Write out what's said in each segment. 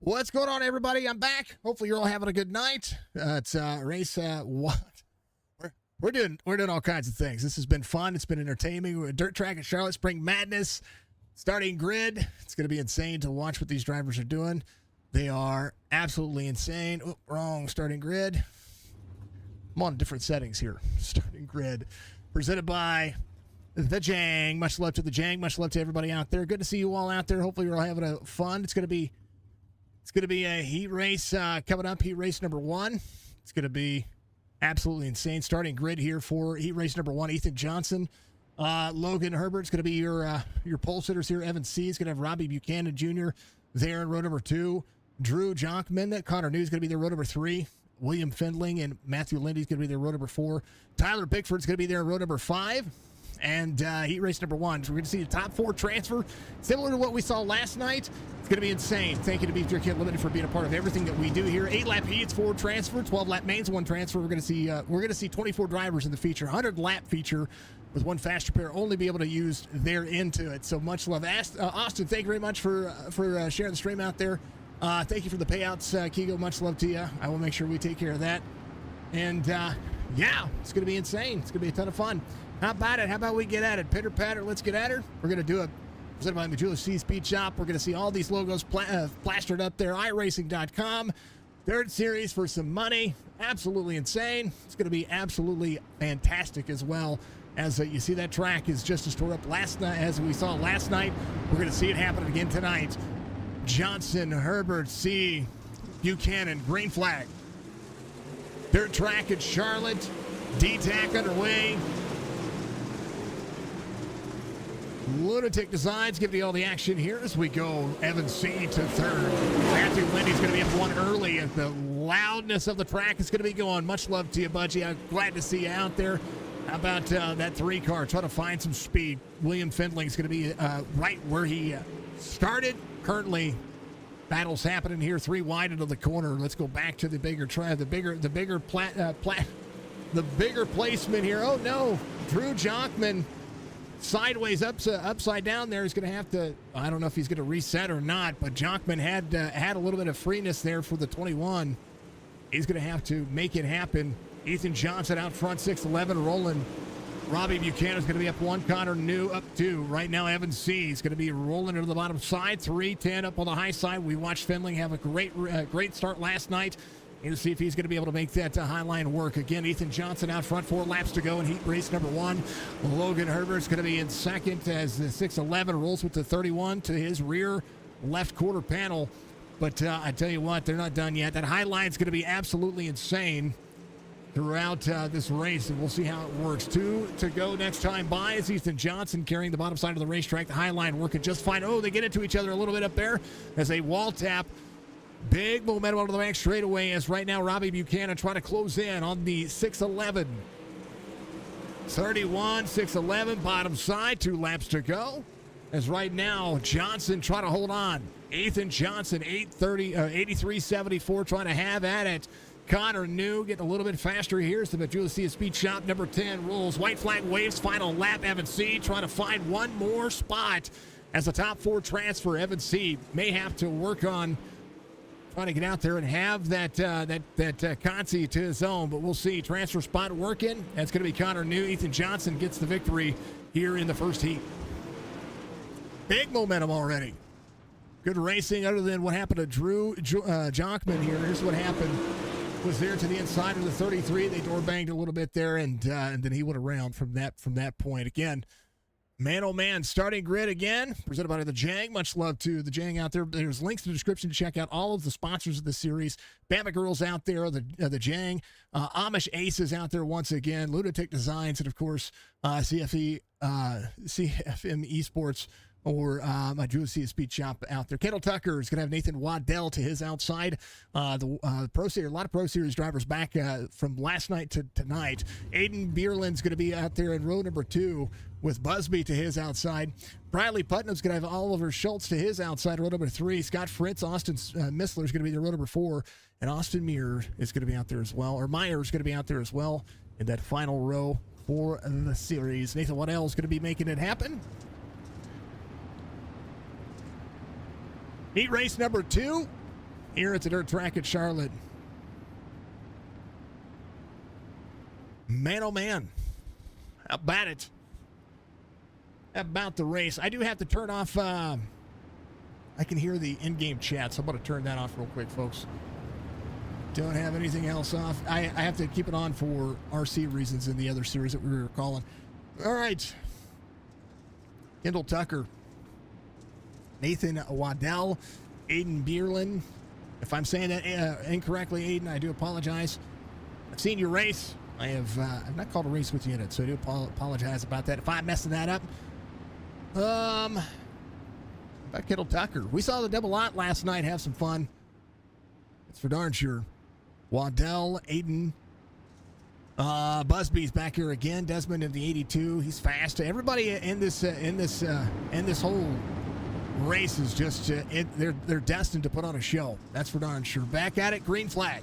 What's going on, everybody? I'm back. Hopefully you're all having a good night. It's race what? We're doing all kinds of things. This has been fun. It's been entertaining. We're a dirt track at Charlotte, Spring Madness, starting grid. It's going to be insane to watch what these drivers are doing. They are absolutely insane. Oh, wrong starting grid. I'm on different settings here. Starting grid presented by the Jang. Much love to the Jang. Much love to everybody out there. Good to see you all out there. Hopefully you're all having a fun. It's going to be a heat race coming up, heat race number 1. It's going to be absolutely insane. Starting grid here for heat race number 1. Ethan Johnson, Logan Herbert's going to be your pole sitters here. Evan C. is going to have Robbie Buchanan Jr. there in row number 2. Drew Jonkman, Connor New is going to be there in row number 3. William Findling and Matthew Lindy is going to be there in row number 4. Tyler Bickford's going to be there in row number 5. And heat race number 1. So we're going to see the top 4 transfer, similar to what we saw last night. It's going to be insane. Thank you to Beef Jerky Unlimited for being a part of everything that we do here. 8-lap heats, 4 transfer, 12-lap mains, 1 transfer. We're going to see 24 drivers in the feature, 100-lap feature with 1 fast repair. Only be able to use their into it. So much love, Austin. Thank you very much for sharing the stream out there. Thank you for the payouts, Keago. Much love to you. I will make sure we take care of that. And yeah, it's going to be insane. It's going to be a ton of fun. How about it? How about we get at it? Pitter patter, let's get at her. We're going to do it presented by MATJOULIS-SEAY Speed Shop. We're going to see all these logos plastered up there. iRacing.com. 3rd series for some money. Absolutely insane. It's going to be absolutely fantastic as well. As you see, that track is just as tore up last night as we saw last night. We're going to see it happen again tonight. Johnson, Herbert, C, Buchanan, green flag. Dirt track at Charlotte. D-Tac underway. Lunatic Designs giving you all the action here as we go. Evan C. to 3rd. Matthew Lindy's going to be up 1 early, and the loudness of the track is going to be going. Much love to you, Budgie. I'm glad to see you out there. How about that 3 car? Try to find some speed. William Findling's going to be right where he started. Currently, battles happening here. 3 wide into the corner. Let's go back to the bigger try. The bigger placement here. Oh no, Drew Jonkman. Sideways, upside down there is going to have to, I don't know if he's going to reset or not, but Jonkman had a little bit of freeness there for the 21. He's going to have to make it happen. Ethan Johnson out front, 6'11", rolling. Robbie Buchanan is going to be up 1. Connor New up 2. Right now, Evan C. is going to be rolling into the bottom side. 3-10 up on the high side. We watched Findling have a great start last night. To see if he's going to be able to make that high line work. Again, Ethan Johnson out front, 4 laps to go in heat race number 1. Logan Herbert's going to be in second as the 6'11" rolls with the 31 to his rear left quarter panel. But I tell you what, they're not done yet. That high line's going to be absolutely insane throughout this race, and we'll see how it works. 2 to go next time by is Ethan Johnson carrying the bottom side of the racetrack. The high line working just fine. Oh, they get into each other a little bit up there as a wall tap. Big momentum onto the back straightaway as right now Robbie Buchanan trying to close in on the 6'11". 31, 6'11", bottom side, 2 laps to go. As right now, Johnson trying to hold on. Ethan Johnson, 83.74, trying to have at it. Connor New getting a little bit faster. Here's the MATJOULIS-SEAY Speed Shop, number 10 rolls. White flag waves, final lap. Evan C. trying to find one more spot as the top 4 transfer. Evan C. may have to work on trying to get out there and have that Consi to his own, but we'll see. Transfer spot working. That's going to be Connor New. Ethan Johnson gets the victory here in the first heat. Big momentum already. Good racing other than what happened to Drew Jonkman here. Here's what happened. Was there to the inside of the 33. They door banged a little bit there, and then he went around from that point. Again, man, oh man, starting grid again, presented by the Jang. Much love to the Jang out there. There's links in the description to check out all of the sponsors of the series. Bama Girls out there, the Jang. Amish Aces out there once again. Lunatic Designs, and of course, CFM Esports, or MATJOULIS-SEAY Speed Shop out there. Kendall Tucker is going to have Nathan Waddell to his outside. The Pro Series, a lot of Pro Series drivers back from last night to tonight. Aiden Bierland's going to be out there in row number 2 with Busby to his outside. Bradley Putnam's going to have Oliver Schultz to his outside, row number 3. Scott Fritz, Austin Missler is going to be there, row number 4. And Austin Meyer is going to be out there as well, or Meyer is going to be out there as well in that final row for the series. Nathan Waddell is going to be making it happen. Heat race number 2. here at the dirt track at Charlotte. Man, oh man. How about it? How about the race? I do have to turn off, I can hear the in-game chat, so I'm going to turn that off real quick, folks. Don't have anything else off. I have to keep it on for RC reasons in the other series that we were calling. All right. Kendall Tucker, Nathan Waddell, Aiden Bierlin. If I'm saying that incorrectly, Aiden, I do apologize. I've seen you race. I've not called a race with you in it, so I do apologize about that. If I'm messing that up. About Kendall Tucker. We saw the double lot last night. Have some fun. It's for darn sure. Waddell, Aiden, Busby's back here again. Desmond in the 82. He's fast. Everybody in this whole race is just they're destined to put on a show. That's for darn sure. Back at it. Green flag.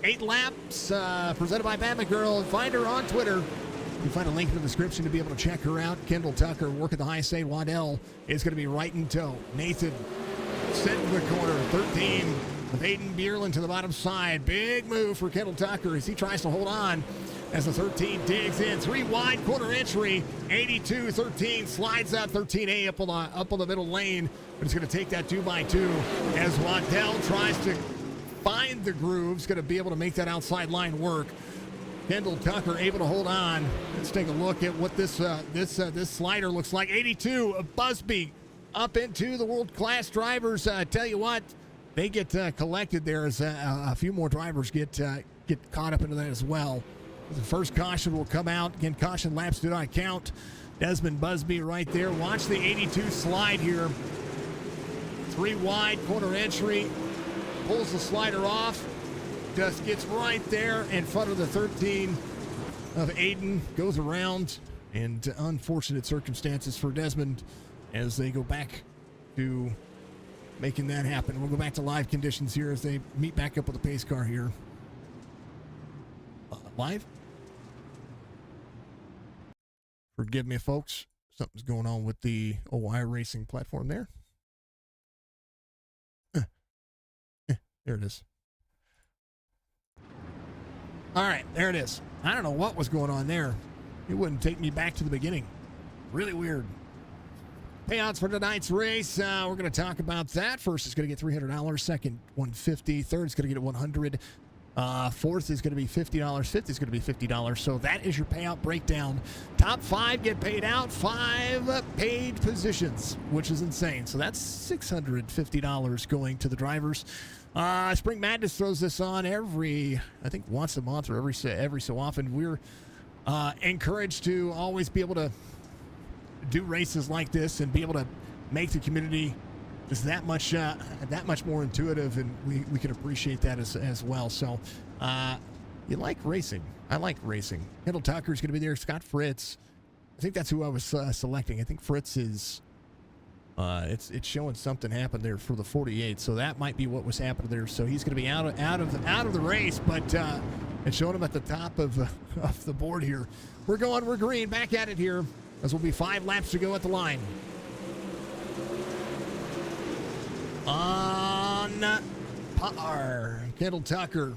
8 laps presented by Batman Girl. Find her on Twitter. You can find a link in the description to be able to check her out. Kendall Tucker working the high side. Waddell is going to be right in tow. Nathan sent to the corner. 13. With Aiden Bierlin to the bottom side. Big move for Kendall Tucker as he tries to hold on as the 13 digs in. 3 wide corner entry. 82-13 slides that 13A up on the middle lane. But it's going to take that 2x2 as Waddell tries to find the grooves. Going to be able to make that outside line work. Kendall Tucker able to hold on. Let's take a look at what this slider looks like. 82 of Busby up into the world-class drivers. Tell you what, they get collected there as a few more drivers get caught up into that as well. The first caution will come out. Again, caution laps do not count. Desmond Busby right there. Watch the 82 slide here. 3 wide corner entry. Pulls the slider off. Just gets right there in front of the 13 of Aiden. Goes around. And unfortunate circumstances for Desmond as they go back to making that happen. We'll go back to live conditions here as they meet back up with the pace car here. Live? Forgive me, folks. Something's going on with the iRacing platform there. There it is. All right, there it is. I don't know what was going on there. It wouldn't take me back to the beginning. Really weird. Payouts for tonight's race. We're going to talk about that. First is going to get $300. Second, $150. Third is going to get $100. Fourth is going to be $50. Fifth is going to be $50. So that is your payout breakdown. Top 5 get paid out. 5 paid positions, which is insane. So that's $650 going to the drivers. Spring Madness throws this on I think once a month or every so often. We're encouraged to always be able to do races like this and be able to make the community just that much more intuitive, and we can appreciate that as well. So you like racing. I like racing. Kendall Tucker is going to be there. Scott Fritz. I think that's who I was selecting. I think Fritz is it's showing something happened there for the 48, so that might be what was happening there. So he's going to be out of the race, but it's showing him at the top of the board here. We're green. Back at it here. As will be 5 laps to go at the line. On par, Kendall Tucker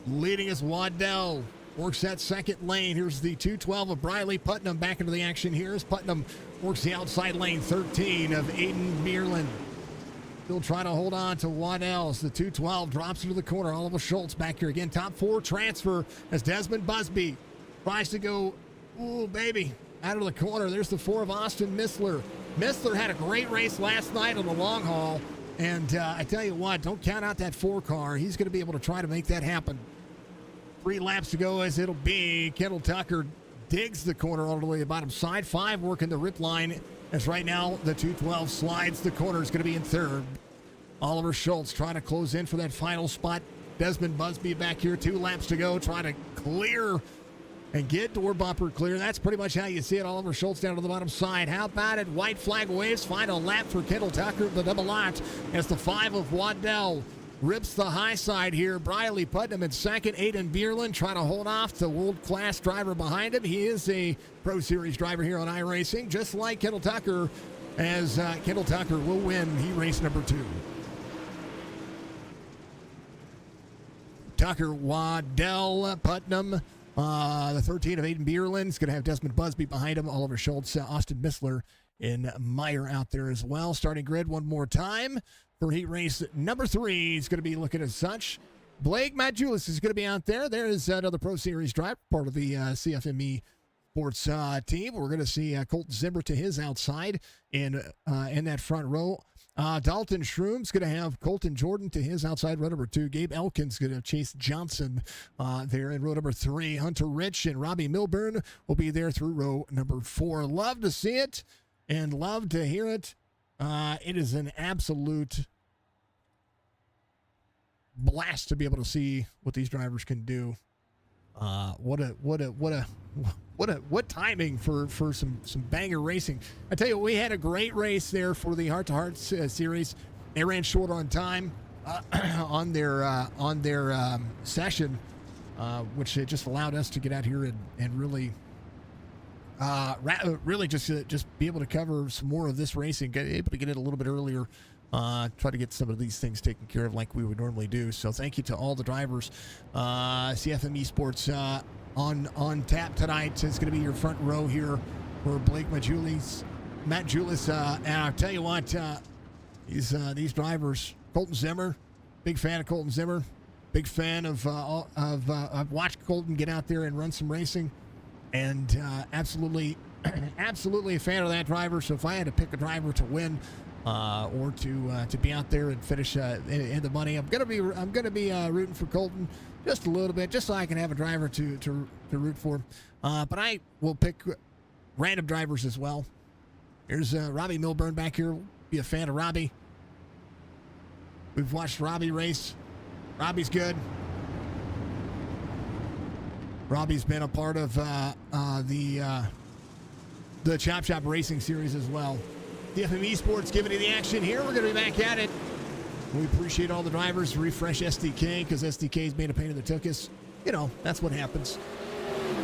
leading us. Waddell works that second lane. Here's the 212 of Briley Putnam back into the action here as Putnam works the outside lane. 13 of Aiden Bierlin. Still trying to hold on to Waddell as the 212 drops into the corner. Oliver Schultz back here again. Top 4 transfer as Desmond Busby tries to go, ooh, baby, out of the corner. There's the 4 of Austin Missler. Missler had a great race last night on the long haul. And I tell you what, don't count out that 4 car. He's going to be able to try to make that happen. 3 laps to go as it'll be. Kendall Tucker digs the corner all the way to the bottom side. 5 working the rip line as right now the 212 slides the corner. Is going to be in third. Oliver Schultz trying to close in for that final spot. Desmond Busby back here. 2 laps to go. Trying to clear and get door bumper clear. That's pretty much how you see it. Oliver Schultz down to the bottom side. How about it? White flag waves. Final lap for Kendall Tucker. The double lot as the 5 of Waddell rips the high side here. Briley Putnam in second. Aiden Bierlin trying to hold off the world-class driver behind him. He is a Pro Series driver here on iRacing, just like Kendall Tucker, as Kendall Tucker will win. He race number 2. Tucker Waddell Putnam. The 13 of Aiden Bierlin is going to have Desmond Busby behind him. Oliver Schultz, Austin Missler, and Meyer out there as well. Starting grid one more time for heat race number 3. He's going to be looking as such. Blake MATJOULIS is going to be out there. There is another Pro Series driver, part of the CFME Sports team. We're going to see Colton Zimmer to his outside in that front row. Dalton Schroom's going to have Colton Jordan to his outside, row number 2. Gabe Elkins going to have Chase Johnson there in row number 3. Hunter Rich and Robbie Milburn will be there through row number 4. Love to see it and love to hear it. It is an absolute blast to be able to see what these drivers can do. What timing for some banger racing. I tell you, we had a great race there for the Heart to Heart series. They ran short on time on their session, which it just allowed us to get out here and really just be able to cover some more of this racing, able to get it a little bit earlier. Try to get some of these things taken care of like we would normally do. So thank you to all the drivers. CFME Sports on tap tonight is going to be your front row here for Blake MATJOULIS. And I'll tell you what, these drivers, Colton Zimmer, big fan of Colton Zimmer, big fan of I've watched Colton get out there and run some racing, and absolutely a fan of that driver. So if I had to pick a driver to win, or to be out there and finish in the money, I'm gonna be rooting for Colton just a little bit, just so I can have a driver to root for. But I will pick random drivers as well. Here's Robbie Milburn back here. Be a fan of Robbie. We've watched Robbie race. Robbie's good. Robbie's been a part of the Chop Shop Racing Series as well. The FME Sports giving you the action here. We're going to be back at it. We appreciate all the drivers. Refresh SDK because SDK's made a pain in the tuchus. You know, that's what happens.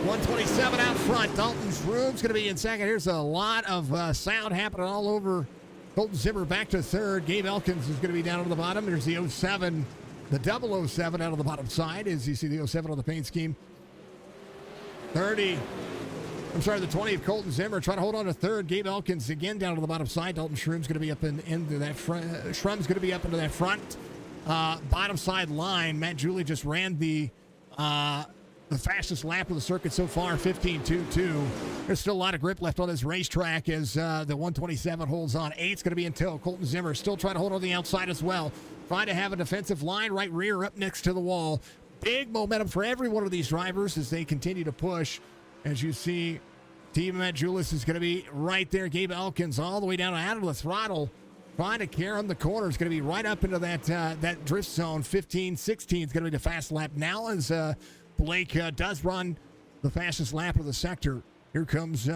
127 out front. Dalton's room's going to be in second. Here's a lot of sound happening all over. Colton Zimmer back to third. Gabe Elkins is going to be down on the bottom. There's the 07, the 007 out of the bottom side as you see the 07 on the paint scheme. The 20 of Colton Zimmer trying to hold on to third. Gabe Elkins again down to the bottom side. Dalton Schroom's going to be up into that front. Schroom's going to be up into that front bottom side line. MATJOULIS just ran the fastest lap of the circuit so far, 15.22. There's still a lot of grip left on this racetrack as the 127 holds on. 8's going to be in tow. Colton Zimmer still trying to hold on the outside as well. Trying to have a defensive line, right rear up next to the wall. Big momentum for every one of these drivers as they continue to push. As you see, Team MATJOULIS is going to be right there. Gabe Elkins all the way down out of the throttle, trying to carry him. The corner is going to be right up into that drift zone. 15-16 is going to be the fast lap now as Blake does run the fastest lap of the sector. Here comes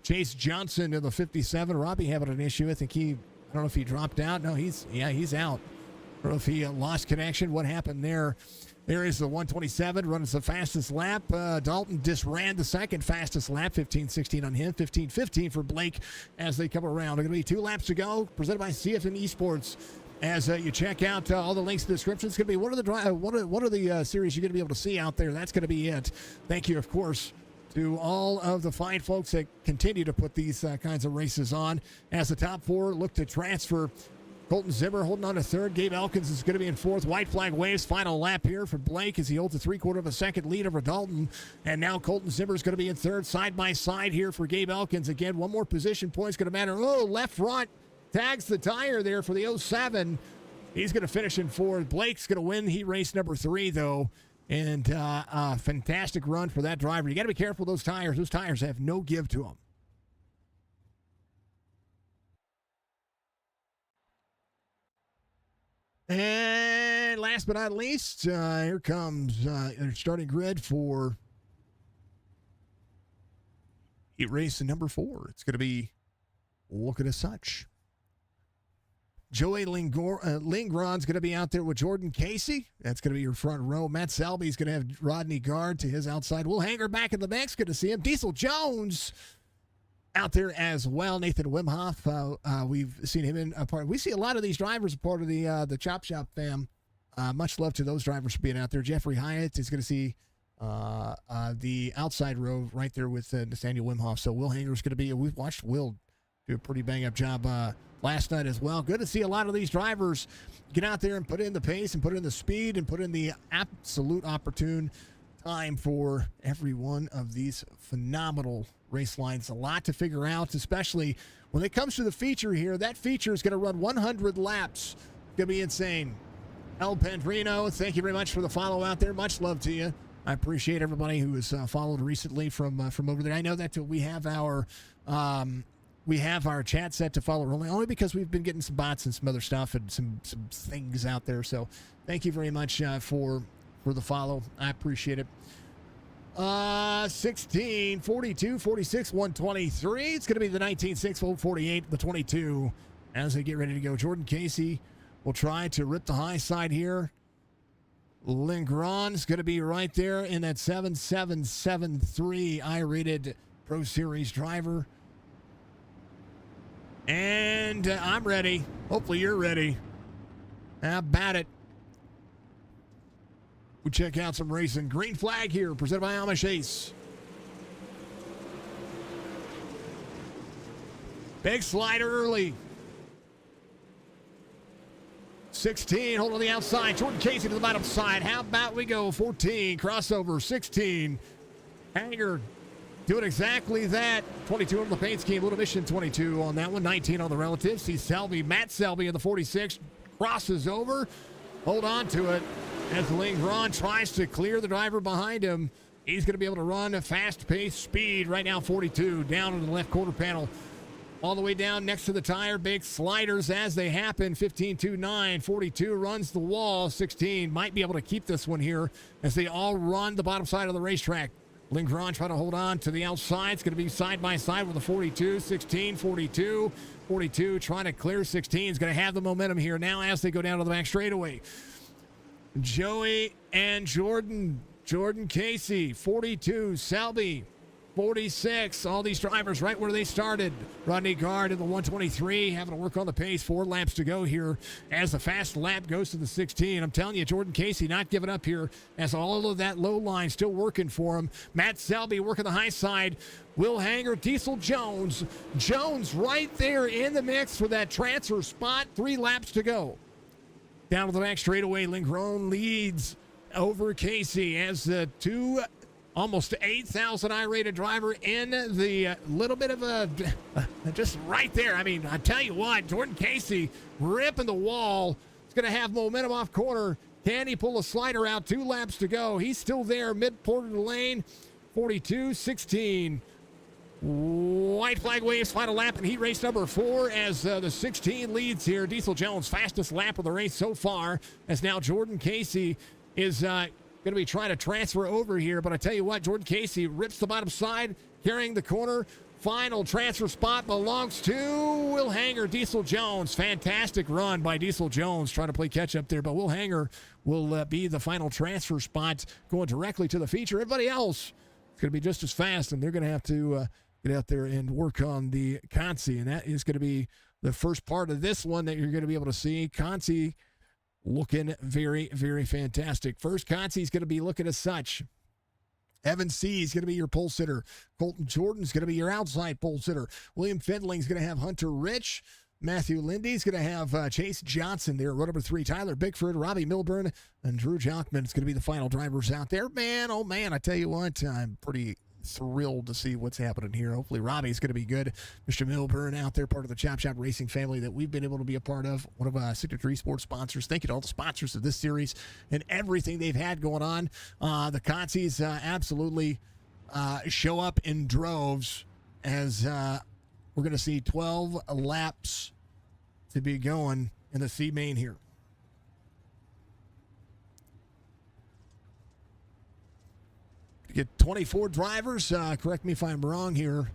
Chase Johnson in the 57. Robbie having an issue. I don't know if he dropped out. No, he's out. I don't know if he lost connection. What happened there? There is the 127 running the fastest lap. Dalton just ran the second fastest lap, 15-16 on him, 15-15 for Blake as they come around. There are going to be 2 laps to go, presented by CFM Esports. As you check out all the links in the description, it's going to be one of the series you're going to be able to see out there. That's going to be it. Thank you, of course, to all of the fine folks that continue to put these kinds of races on. As the top 4 look to transfer, Colton Zimmer holding on to third. Gabe Elkins is going to be in fourth. White flag waves. Final lap here for Blake as he holds a 3/4 of a second lead over Dalton. And now Colton Zimmer is going to be in third. Side by side here for Gabe Elkins. Again, one more position point is going to matter. Oh, left front tags the tire there for the 07. He's going to finish in fourth. Blake's going to win heat race number 3, though. And a fantastic run for that driver. You got to be careful with those tires. Those tires have no give to them. And last but not least, here comes their starting grid for heat race number 4. It's going to be looking as such. Joey Lingron's going to be out there with Jordan Casey. That's going to be your front row. Matt Selby's going to have Rodney Guard to his outside. Will Hanger back in the mix. Good to see him. Diesel Jones out there as well. Nathan Wimhoff, we've seen him in a part. We see a lot of these drivers a part of the Chop Shop fam much love to those drivers for being out there. Jeffrey Hyatt is going to see the outside row right there with Nathaniel Wimhoff. So Will Hanger's going to be, we've watched Will do a pretty bang-up job last night as well. Good to see a lot of these drivers get out there and put in the pace and put in the speed and put in the absolute opportune time for every one of these phenomenal race lines. A lot to figure out, especially when it comes to the feature here. That feature is going to run 100 laps. It's going to be insane. El Pendrino, thank you very much for the follow out there. Much love to you. I appreciate everybody who has followed recently from over there. I know that we have our chat set to follow only because we've been getting some bots and some other stuff and some things out there. So thank you very much for the follow. I appreciate it. 16, 42, 46, 123. It's going to be the 19, 6, 48, the 22 as they get ready to go. Jordan Casey will try to rip the high side here. Lindgren's going to be right there in that 7773 I-rated Pro Series driver. And I'm ready. Hopefully you're ready. How about it? We check out some racing. Green flag here, presented by Amish Ace. Big slider early. 16, hold on the outside. Jordan Casey to the bottom side. How about we go 14, crossover, 16. Hanger doing exactly that. 22 on the paint scheme, little mission 22 on that one. 19 on the relatives. See Selby, Matt Selby in the 46. Crosses over. Hold on to it. As Lindgren tries to clear the driver behind him. He's going to be able to run a fast-paced speed. Right now, 42 down in the left quarter panel. All the way down next to the tire. Big sliders as they happen. 15-2-9. 42 runs the wall. 16 might be able to keep this one here as they all run the bottom side of the racetrack. Lindgren trying to hold on to the outside. It's going to be side by side with the 42. 16, 42. 42 trying to clear 16. Is going to have the momentum here now as they go down to the back straightaway. Joey and Jordan. Jordan Casey, 42. Selby, 46. All these drivers right where they started. Rodney Gard in the 123, having to work on the pace. 4 laps to go here as the fast lap goes to the 16. I'm telling you, Jordan Casey not giving up here as all of that low line still working for him. Matt Selby working the high side. Will Hanger, Diesel Jones. Jones right there in the mix for that transfer spot. 3 laps to go. Down to the back straightaway, Lindgren leads over Casey as the almost 8,000 I-rated driver in the little bit of a, just right there. I mean, I tell you what, Jordan Casey ripping the wall. He's going to have momentum off corner. Can he pull a slider out? 2 laps to go. He's still there, mid-port of the lane. 42, 16. White flag waves, final lap in heat race number 4 as the 16 leads here. Diesel Jones, fastest lap of the race so far, as now Jordan Casey is going to be trying to transfer over here. But I tell you what, Jordan Casey rips the bottom side, carrying the corner. Final transfer spot belongs to Will Hanger, Diesel Jones. Fantastic run by Diesel Jones, trying to play catch up there. But Will Hanger will be the final transfer spot, going directly to the feature. Everybody else is going to be just as fast, and they're going to have to get out there and work on the Consi, and that is going to be the first part of this one that you're going to be able to see. Consi looking very, very fantastic. First Consi is going to be looking as such. Evan C. is going to be your pole sitter. Colton Jordan is going to be your outside pole sitter. William Findling is going to have Hunter Rich. Matthew Lindy is going to have Chase Johnson there. Row number 3, Tyler Bickford, Robbie Milburn, and Drew Jockman is going to be the final drivers out there. Man, oh man, I tell you what, I'm pretty thrilled to see what's happening here. Hopefully Robbie's going to be good. Mr. Milburn out there, part of the Chop Shop Racing family that we've been able to be a part of, one of Signature Esports sponsors. Thank you to all the sponsors of this series and everything they've had going on. The Consies absolutely show up in droves as we're going to see 12 laps to be going in the C main here. Get 24 drivers. Correct me if I'm wrong here.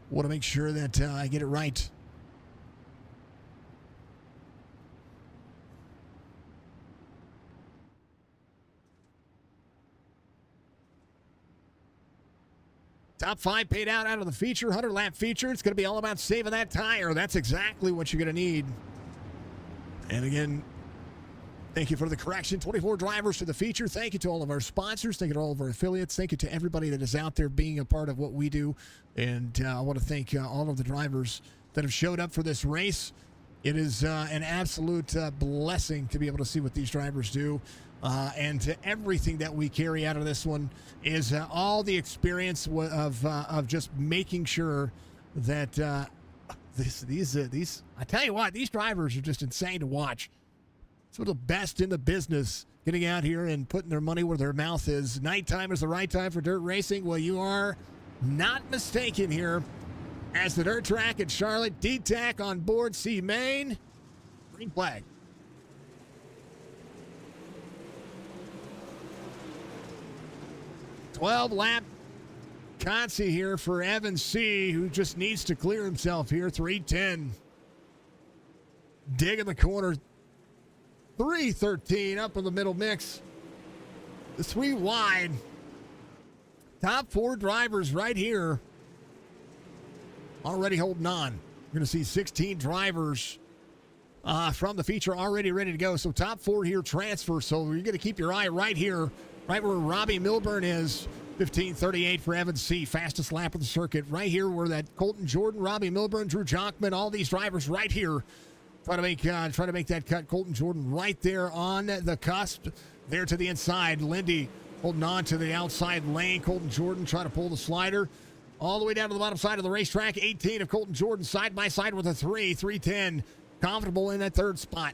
Want to make sure that I get it right. Top 5 paid out of the feature, 100-lap feature. It's going to be all about saving that tire. That's exactly what you're going to need. And again, Thank you for the correction. 24 drivers to the feature. Thank you to all of our sponsors. Thank you to all of our affiliates. Thank you to everybody that is out there being a part of what we do. And I want to thank all of the drivers that have showed up for this race. It is an absolute blessing to be able to see what these drivers do. And to everything that we carry out of this one is all the experience of just making sure that these I tell you what, these drivers are just insane to watch. Some of the best in the business getting out here and putting their money where their mouth is. Nighttime is the right time for dirt racing. Well, you are not mistaken here. As the dirt track at Charlotte, DTAC on board, C main, green flag. Lap Consi here for Evan C, who just needs to clear himself here. 310. Dig in the corner. 313 up in the middle mix. The 3 wide. Top 4 drivers right here already holding on. You're going to see 16 drivers from the feature already ready to go. So top 4 here transfer. So you're going to keep your eye right here, right where Robbie Milburn is. 15:38 for Evan C. Fastest lap of the circuit. Right here where that Colton Jordan, Robbie Milburn, Drew Jonkman, all these drivers right here. Try to make that cut. Colton Jordan right there on the cusp. There to the inside. Lindy holding on to the outside lane. Colton Jordan trying to pull the slider all the way down to the bottom side of the racetrack. 18 of Colton Jordan side by side with a 310. Comfortable in that third spot.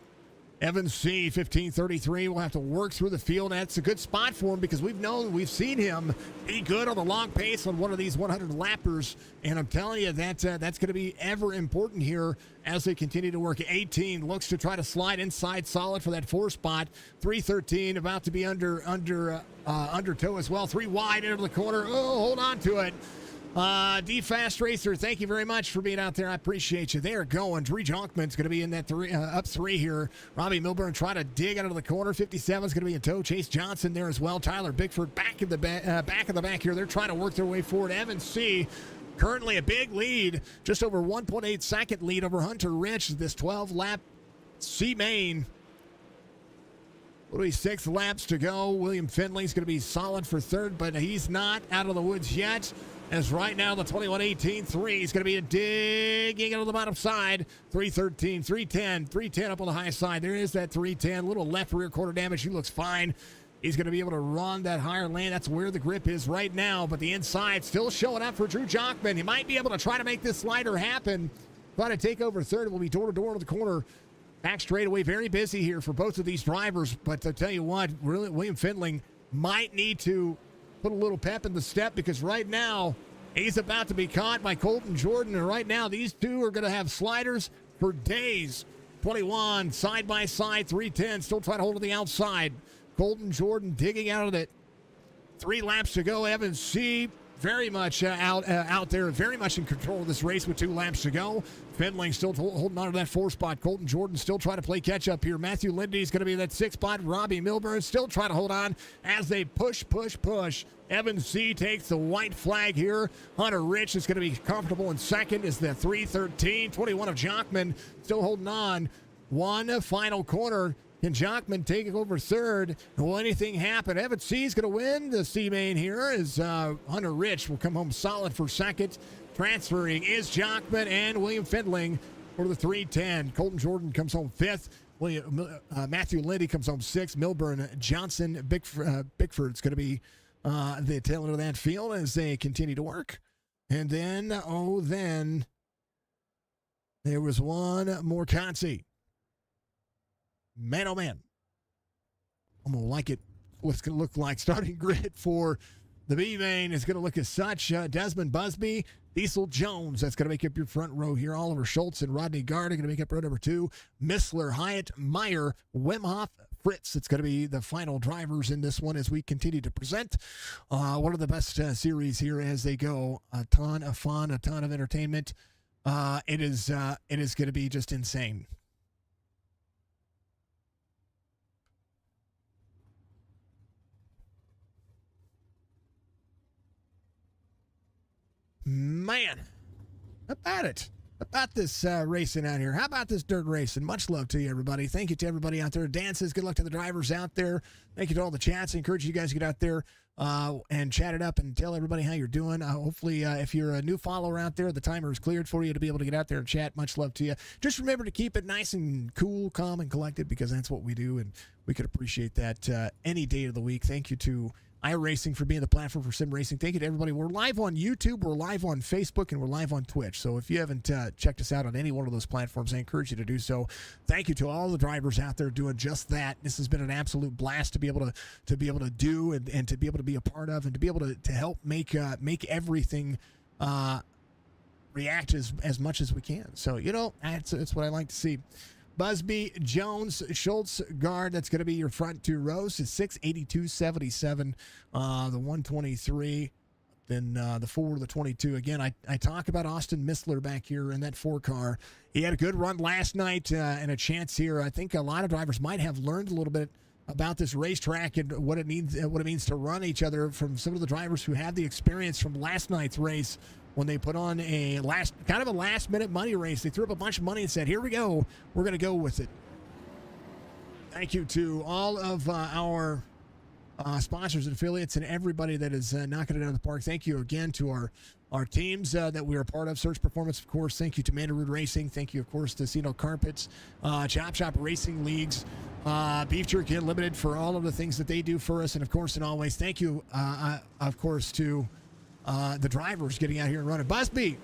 Evan C. 15:33 will have to work through the field. That's a good spot for him because we've seen him be good on the long pace on one of these 100 lappers. And I'm telling you that's going to be ever important here as they continue to work. 18 looks to try to slide inside solid for that 4 spot. 313 about to be under tow as well. 3 wide into the corner. Oh, hold on to it. D-Fast Racer, thank you very much for being out there. I appreciate you. They're going. Drew Jonkman's going to be in that up 3 here. Robbie Milburn trying to dig out of the corner. 57 is going to be in tow. Chase Johnson there as well. Tyler Bickford back of the back here. They're trying to work their way forward. Evan C. currently a big lead, just over 1.8 second lead over Hunter Rich. This 12-lap C main. What 6 laps to go. William Findley's going to be solid for third, but he's not out of the woods yet. As right now, the 21-18-3 is going to be a digging out of the bottom side. 313, 310, 310 up on the high side. There is that 310. Little left rear quarter damage. He looks fine. He's going to be able to run that higher lane. That's where the grip is right now. But the inside still showing up for Drew Jonkman. He might be able to try to make this slider happen. Try to take over third. It will be door-to-door to the corner. Back straightaway. Very busy here for both of these drivers. But to tell you what, really, William Findling might need to put a little pep in the step because right now he's about to be caught by Colton Jordan. And right now these two are going to have sliders for days. 21 side by side, 310 still trying to hold to the outside. Colton Jordan digging out of it. 3 laps to go. Evan C. very much out there, very much in control of this race with 2 laps to go. Findling still holding on to that 4 spot. Colton Jordan still trying to play catch up here. Matthew Lindy's going to be in that 6 spot. Robbie Milburn still trying to hold on as they push. Evan C. takes the white flag here. Hunter Rich is going to be comfortable in second as the 313. 21 of Jonkman still holding on. One final corner. Can Jonkman take over third? Will anything happen? Evan C. is going to win the C main here as Hunter Rich will come home solid for second. Transferring is Jonkman and William Findling for the 310. Colton Jordan comes home 5th. Matthew Lindy comes home 6th. Milburn, Johnson, Bickford's going to be the tail end of that field as they continue to work. And then, there was one more Consi. Man, oh man. I'm going to like it. What's going to look like. Starting grid for the B main is going to look as such. Desmond Busby, Diesel Jones. That's going to make up your front row here. Oliver Schultz and Rodney Gard are going to make up row number 2. Missler, Hyatt, Meyer, Wimhoff, Fritz. It's going to be the final drivers in this one as we continue to present one of the best series here as they go. A ton of fun, a ton of entertainment. It is going to be just insane. Man, how about it? about this racing out here? How about this dirt racing? Much love to you, everybody. Thank you to everybody out there. Dances, good luck to the drivers out there. Thank you to all the chats. I encourage you guys to get out there and chat it up and tell everybody how you're doing. Hopefully, if you're a new follower out there, the timer is cleared for you to be able to get out there and chat. Much love to you. Just remember to keep it nice and cool, calm, and collected, because that's what we do, and we could appreciate that any day of the week. Thank you to iRacing for being the platform for sim racing. Thank you to everybody. We're live on YouTube, we're live on Facebook, and we're live on Twitch. So if you haven't checked us out on any one of those platforms, I encourage you to do so. Thank you to all the drivers out there doing just that. This has been an absolute blast to be able to do and to be able to be a part of, and to be able to help make everything react as much as we can. So, you know, that's what I like to see. Busby, Jones, Schultz, guard. That's going to be your front two rows. Is 682.77. The 123. Then the 4, the 22. Again, I talk about Austin Missler back here in that 4 car. He had a good run last night and a chance here. I think a lot of drivers might have learned a little bit about this racetrack and what it means to run each other from some of the drivers who had the experience from last night's race, when they put on a last minute money race. They threw up a bunch of money and said, here we go, we're going to go with it. Thank you to all of our sponsors and affiliates and everybody that is knocking it out of the park. Thank you again to our teams that we are part of. Search Performance, of course. Thank you to Mandarood Racing. Thank you, of course, to Cino Carpets, Chop Shop Racing Leagues, Beef Jerky Unlimited for all of the things that they do for us. And, of course, and always, thank you, of course, to the drivers getting out here and running. Busby,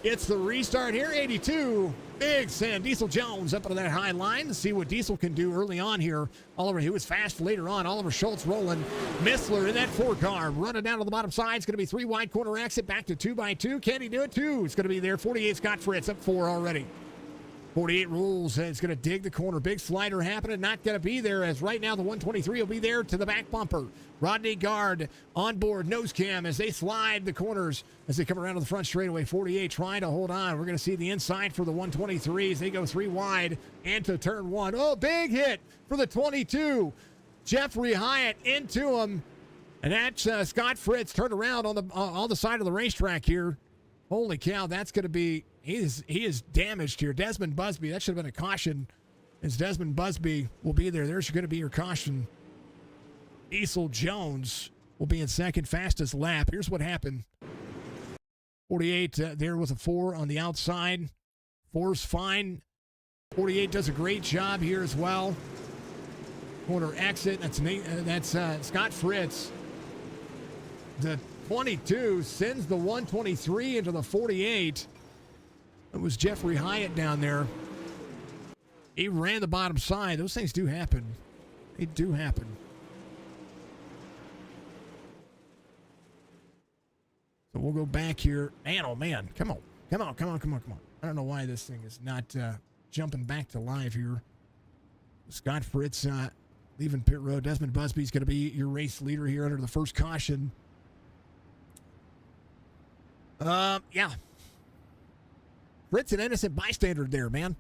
it's the restart here. 82. Big Sam Diesel Jones up into that high line to see what Diesel can do early on here. Oliver, he was fast later on. Oliver Schultz rolling. Missler in that 4 car running down to the bottom side. It's going to be 3 wide corner exit back to 2x2. Can he do it? 2. It's going to be there. 48 Scott Fritz up 4 already. 48 rules. It's going to dig the corner. Big slider happening. Not going to be there, as right now the 123 will be there to the back bumper. Rodney Guard on board. Nose cam as they slide the corners as they come around to the front straightaway. 48 trying to hold on. We're going to see the inside for the 123s. They go 3 wide and to turn 1. Oh, big hit for the 22. Jeffrey Hyatt into him. And that's Scott Fritz turned around on the side of the racetrack here. Holy cow, that's going to be... He is damaged here. Desmond Busby, that should have been a caution, as Desmond Busby will be there. There's going to be your caution. Diesel Jones will be in second, fastest lap. Here's what happened. 48 there with a 4 on the outside. 4's fine. 48 does a great job here as well. Corner exit. That's Scott Fritz. The 22 sends the 123 into the 48. It was Jeffrey Hyatt down there. He ran the bottom side. Those things do happen. They do happen. So we'll go back here. Man, oh man. Come on. I don't know why this thing is not jumping back to live here. Scott Fritz leaving pit road. Desmond Busby's going to be your race leader here under the first caution. Yeah. Fritz, an innocent bystander there, man.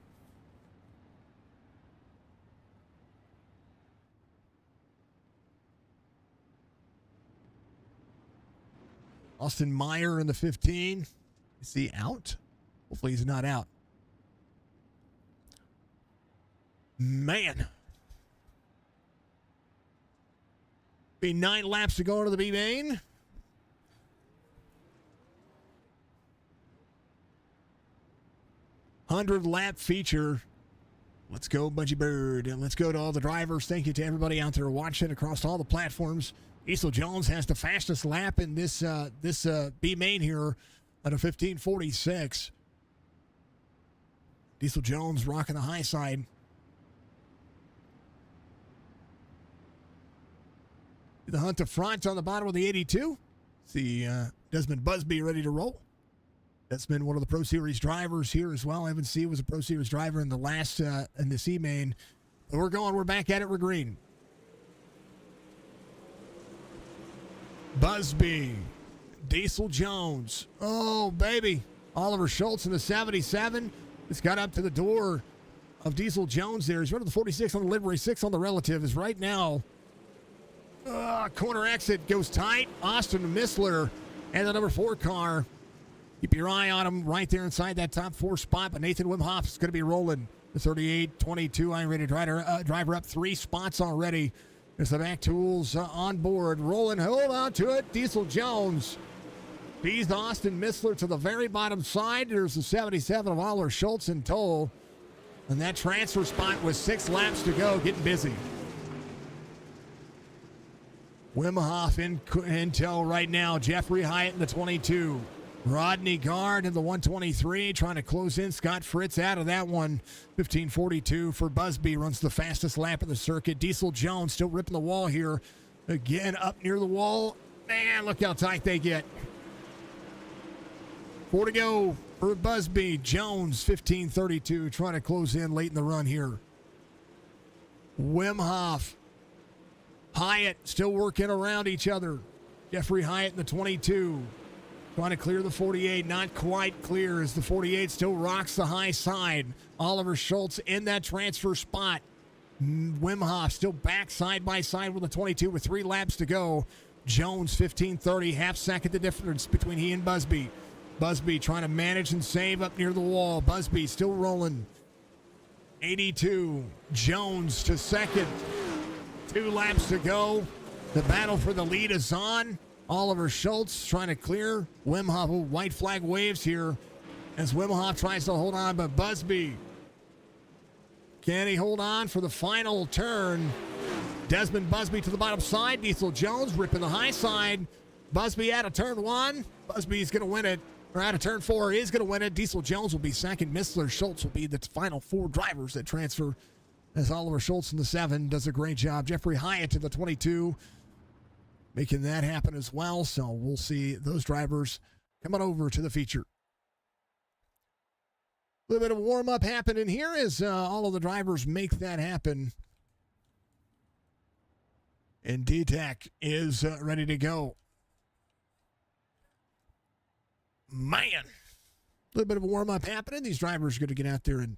Austin Meyer in the 15. Is he out? Hopefully he's not out. Man. Be 9 laps to go into the B main. $100-lap feature. Let's go, Budgie Bird. And let's go to all the drivers. Thank you to everybody out there watching across all the platforms. Diesel Jones has the fastest lap in this B main here at a 15:46. Diesel Jones rocking the high side. The hunt to front on the bottom of the 82. See Desmond Busby ready to roll. That's been one of the Pro Series drivers here as well. Evan C. was a Pro Series driver in the last, in the C-Main. But we're back at it. We're green. Busby. Diesel Jones. Oh, baby. Oliver Schultz in the 77. It's got up to the door of Diesel Jones there. He's running the 46 on the livery, 6 on the relative. Is right now. Corner exit goes tight. Austin Missler and the number 4 car. Keep your eye on him right there inside that top 4 spot. But Nathan Wimhoff is going to be rolling. The 38-22 iRated driver up 3 spots already. There's the back tools on board. Rolling, hold on to it. Diesel Jones beats Austin Missler to the very bottom side. There's the 77 of Oliver Schultz in tow. And that transfer spot with 6 laps to go, getting busy. Wimhoff in tow right now. Jeffrey Hyatt in the 22. Rodney Gard in the 123, trying to close in. Scott Fritz out of that one. 15:42 for Busby, runs the fastest lap of the circuit. Diesel Jones still ripping the wall here. Again, up near the wall. Man, look how tight they get. 4 to go for Busby. Jones, 15:32, trying to close in late in the run here. Wimhoff, Hyatt still working around each other. Jeffrey Hyatt in the 22. Trying to clear the 48, not quite clear as the 48 still rocks the high side. Oliver Schultz in that transfer spot. Wimhoff still back side by side with the 22 with 3 laps to go. Jones 15:30, half second the difference between he and Busby. Busby trying to manage and save up near the wall. Busby still rolling. 82, Jones to second. 2 laps to go. The battle for the lead is on. Oliver Schultz trying to clear. Wimhoff, white flag waves here as Wimhoff tries to hold on, but Busby, can he hold on for the final turn? Desmond Busby to the bottom side. Diesel Jones ripping the high side. Busby out of turn 1. Busby's going to win it. Or out of turn 4 is going to win it. Diesel Jones will be second. Missler Schultz will be the final 4 drivers that transfer as Oliver Schultz in the 7 does a great job. Jeffrey Hyatt to the 22. Making that happen as well. So we'll see those drivers coming over to the feature. A little bit of warm-up happening here as all of the drivers make that happen. And D-Tech is ready to go. Man, a little bit of a warm-up happening. These drivers are going to get out there and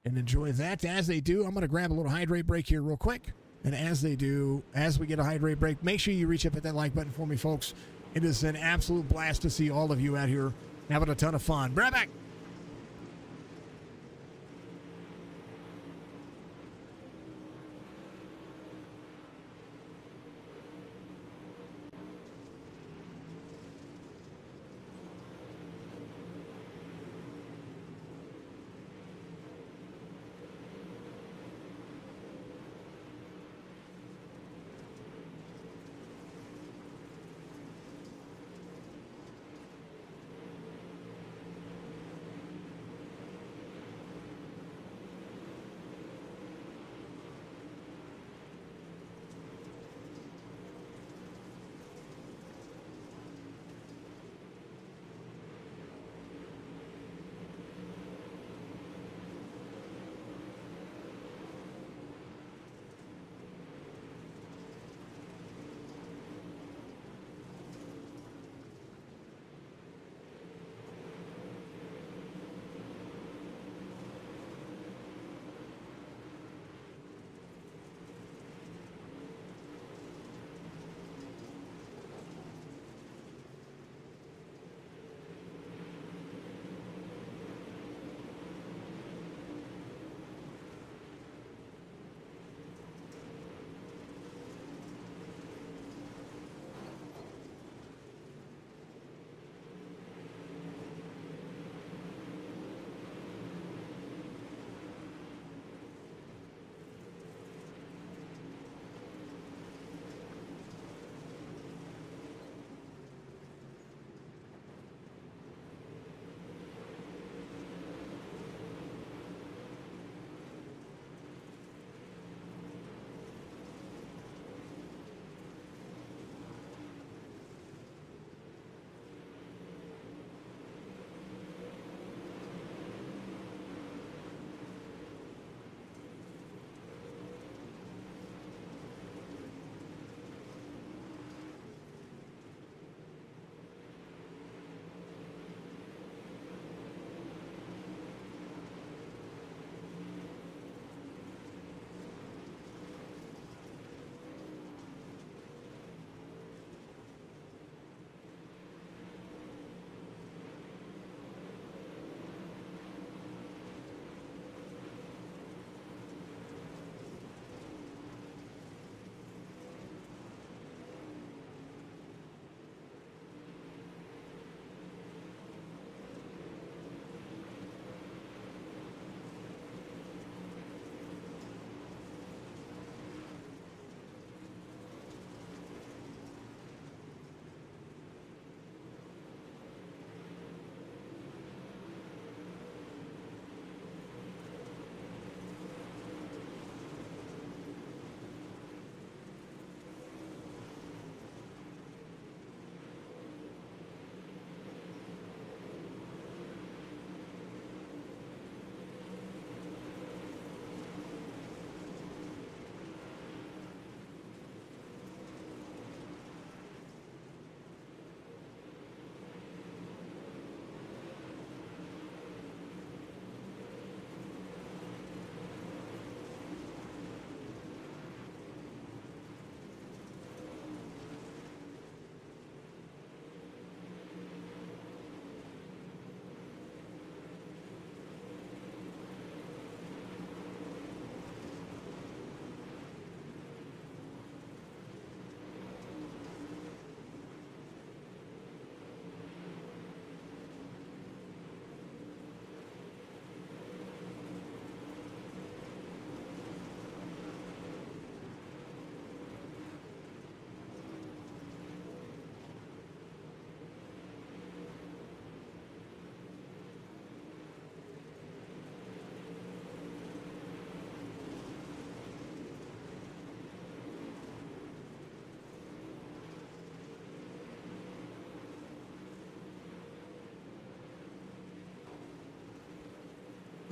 enjoy that. As they do, I'm going to grab a little hydrate break here real quick. And as they do, as we get a hydrate break, make sure you reach up at that like button for me, folks. It is an absolute blast to see all of you out here having a ton of fun. Be right back.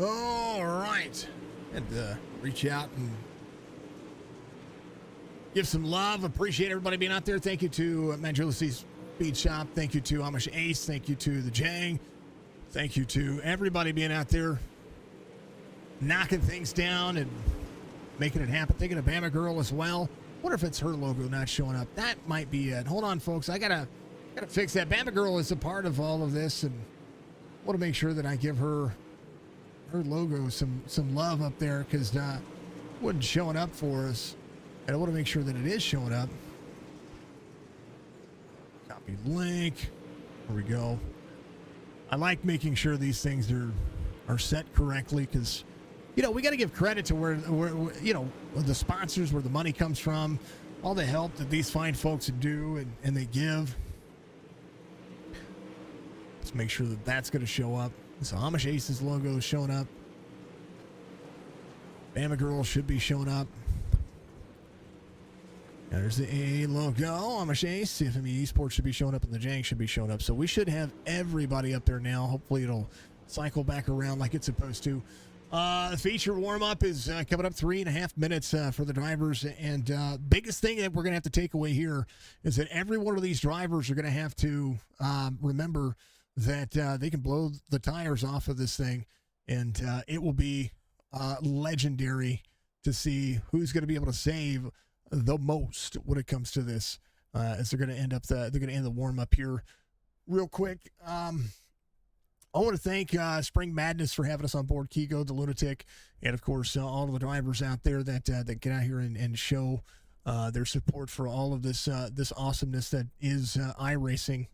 All right. And reach out and give some love. Appreciate everybody being out there. Thank you to MATJOULIS-SEAY Speed Shop. Thank you to Amish Ace. Thank you to the Jang. Thank you to everybody being out there knocking things down and making it happen. Thinking of Bama Girl as well. Wonder if it's her logo not showing up. That might be it. Hold on, folks. I gotta fix that. Bama Girl is a part of all of this, and want to make sure that I give her logo some love up there, because it wasn't showing up for us, and I want to make sure that it is showing up. Copy link. There we go. I like making sure these things are set correctly, because we got to give credit to where the sponsors, where the money comes from, all the help that these fine folks do and they give. Let's make sure that that's going to show up. So Amish Ace's logo is showing up. Bama Girl should be showing up. There's the AA logo. Amish Ace, CFME Esports should be showing up, and the Jang should be showing up. So we should have everybody up there now. Hopefully it'll cycle back around like it's supposed to. The feature warm-up is coming up 3.5 minutes for the drivers. And biggest thing that we're going to have to take away here is that every one of these drivers are going to have to remember that they can blow the tires off of this thing, and it will be legendary to see who's going to be able to save the most when it comes to this. As they're going to end the warm up here real quick. I want to thank Spring Madness for having us on board, Keago, the Lunatic, and of course all of the drivers out there that get out here and show their support for all of this awesomeness that is iRacing.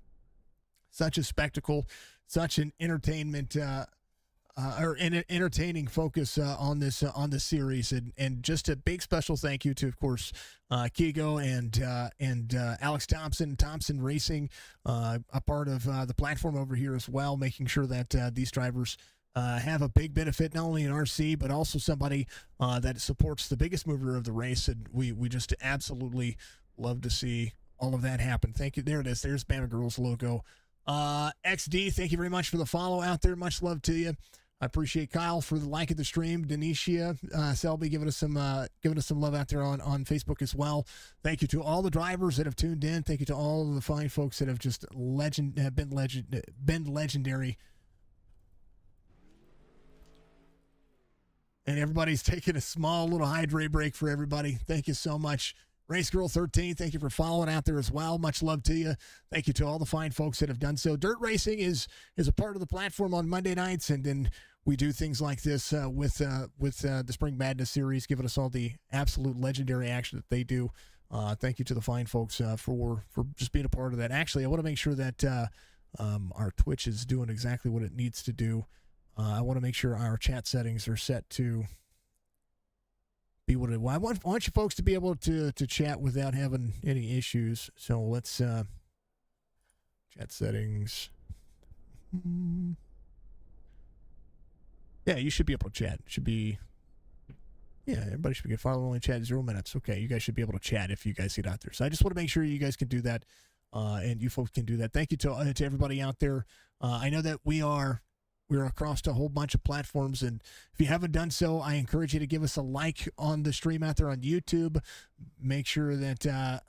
Such a spectacle, such an entertainment or an entertaining focus on this series, and just a big special thank you to, of course, Keago and Alex Thompson Racing, a part of the platform over here as well, making sure that these drivers have a big benefit, not only in RC, but also somebody that supports the biggest mover of the race, and we just absolutely love to see all of that happen. Thank you. There it is. There's Bama Girls logo. XD, thank you very much for the follow out there. Much love to you. I appreciate Kyle for the like of the stream. Denicia, Selby giving us some love out there on Facebook as well. Thank you to all the drivers that have tuned in. Thank you to all of the fine folks that have just been legendary. And everybody's taking a small little hydrate break for everybody. Thank you so much. Race Girl 13, thank you for following out there as well. Much love to you. Thank you to all the fine folks that have done so. Dirt Racing is a part of the platform on Monday nights, and then we do things like this with the Spring Madness series, giving us all the absolute legendary action that they do. Thank you to the fine folks for just being a part of that. Actually, I want to make sure that our Twitch is doing exactly what it needs to do. I want to make sure our chat settings are set to be what it. I want you folks to be able to chat without having any issues. So let's chat settings. Yeah, you should be able to chat. Should be. Yeah, everybody should be good. Follow only chat 0 minutes. Okay, you guys should be able to chat if you guys get out there. So I just want to make sure you guys can do that, and you folks can do that. Thank you to everybody out there. I know that we're across a whole bunch of platforms, and if you haven't done so, I encourage you to give us a like on the stream out there on YouTube. Make sure that